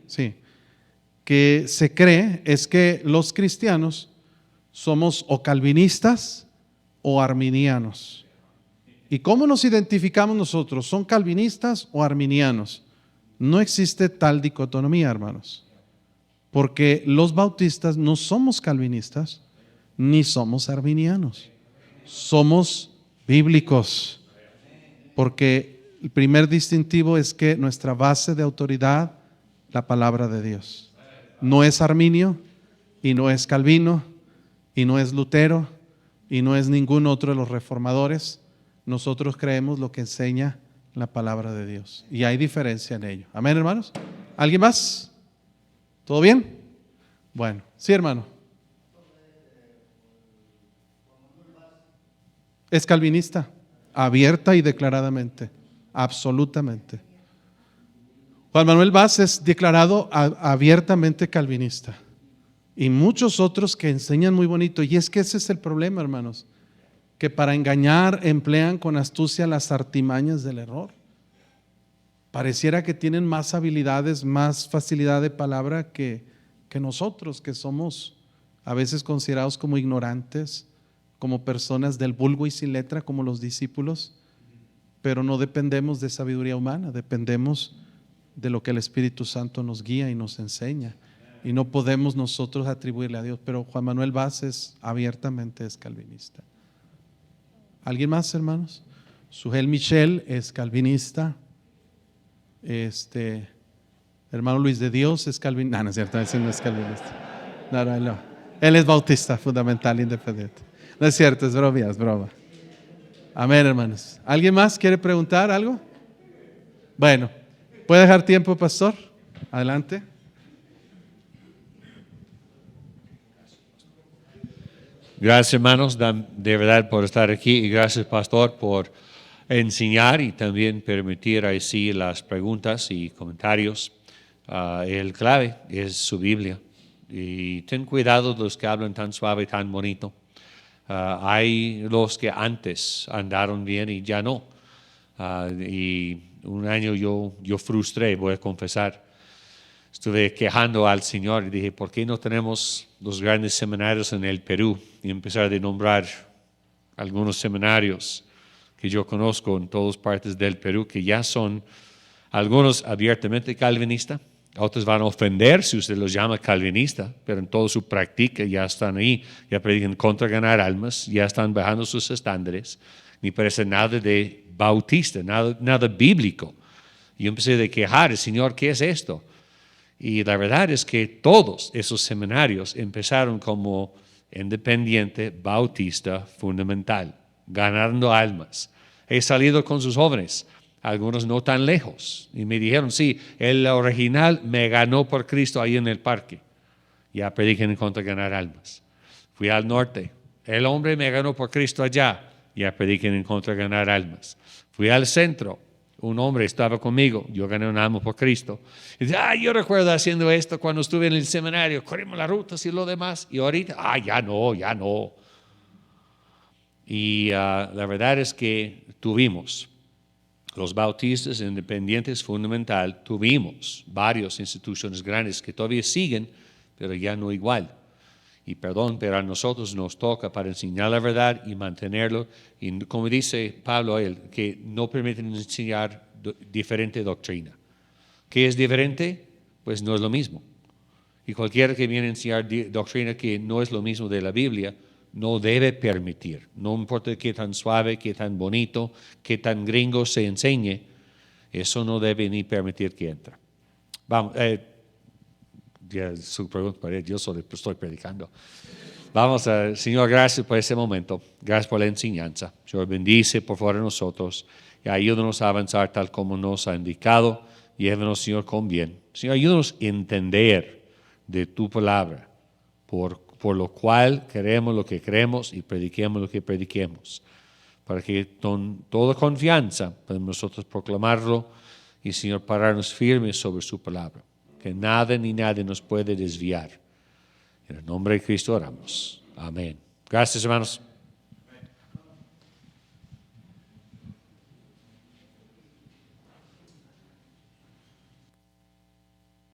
sí, que se cree es que los cristianos somos o calvinistas o arminianos. ¿Y cómo nos identificamos nosotros? ¿Son calvinistas o arminianos? No existe tal dicotomía, hermanos, porque los bautistas no somos calvinistas ni somos arminianos, somos bíblicos, porque el primer distintivo es que nuestra base de autoridad, la palabra de Dios. No es Arminio y no es Calvino y no es Lutero y no es ningún otro de los reformadores. Nosotros creemos lo que enseña la palabra de Dios y hay diferencia en ello. Amén, hermanos. ¿Alguien más? ¿Todo bien? Bueno, sí, hermano. Es calvinista, abierta y declaradamente. absolutamente. Juan Manuel Vaz es declarado abiertamente calvinista y muchos otros que enseñan muy bonito. Y es que ese es el problema, hermanos, que para engañar emplean con astucia las artimañas del error. Pareciera que tienen más habilidades, más facilidad de palabra que nosotros, que somos a veces considerados como ignorantes, como personas del vulgo y sin letra, como los discípulos, pero no dependemos de sabiduría humana, dependemos de lo que el Espíritu Santo nos guía y nos enseña, y no podemos nosotros atribuirle a Dios. Pero Juan Manuel Vaz abiertamente es calvinista. ¿Alguien más, hermanos? Sugel Michel es calvinista. Hermano Luis de Dios es calvinista. No, no es cierto, ese no es calvinista. No. Él es bautista fundamental independiente. No es cierto, es broma, es broma. Amén, hermanos. ¿Alguien más quiere preguntar algo? Bueno, ¿puede dejar tiempo, pastor? Adelante. Gracias, hermanos, de verdad por estar aquí, y gracias, pastor, por enseñar y también permitir así las preguntas y comentarios. El clave es su Biblia, y ten cuidado de los que hablan tan suave y tan bonito. Hay los que antes andaron bien y ya no. Y un año yo frustré, voy a confesar. Estuve quejando al Señor y dije, ¿por qué no tenemos los grandes seminarios en el Perú? Y empezar a nombrar algunos seminarios que yo conozco en todas partes del Perú, que ya son algunos abiertamente calvinistas, otros van a ofender si usted los llama calvinista, pero en toda su práctica ya están ahí, ya predican contra ganar almas, ya están bajando sus estándares, ni parece nada de bautista, nada bíblico. Y yo empecé a quejar, Señor, ¿qué es esto? Y la verdad es que todos esos seminarios empezaron como independiente, bautista, fundamental, ganando almas. He salido con sus jóvenes, algunos no tan lejos, y me dijeron, sí, el original me ganó por Cristo ahí en el parque. Ya predican en contra de ganar almas. Fui al norte, el hombre me ganó por Cristo allá, ya predican en contra de ganar almas. Fui al centro, un hombre estaba conmigo, yo gané un alma por Cristo. Y dice, yo recuerdo haciendo esto cuando estuve en el seminario, corrimos las rutas y lo demás, y ahorita, ya no. Y la verdad es que tuvimos los bautistas independientes fundamental, tuvimos varias instituciones grandes que todavía siguen, pero ya no igual. Y perdón, pero a nosotros nos toca para enseñar la verdad y mantenerlo. Y como dice Pablo a él, que no permiten enseñar diferente doctrina. ¿Qué es diferente? Pues no es lo mismo. Y cualquiera que viene a enseñar doctrina que no es lo mismo de la Biblia, no debe permitir. No importa qué tan suave, qué tan bonito, qué tan gringo se enseñe, eso no debe ni permitir que entre. Vamos, ya su pregunta para él, yo solo estoy predicando. Vamos, Señor, gracias por ese momento. Gracias por la enseñanza. Señor, bendice por favor a nosotros y ayúdanos a avanzar tal como nos ha indicado. Llévenos, Señor, con bien. Señor, ayúdanos a entender de tu palabra, por lo cual queremos lo que creemos y prediquemos lo que prediquemos, para que con toda confianza podamos nosotros proclamarlo y, Señor, pararnos firmes sobre su palabra, que nada ni nadie nos puede desviar. En el nombre de Cristo oramos. Amén. Gracias, hermanos.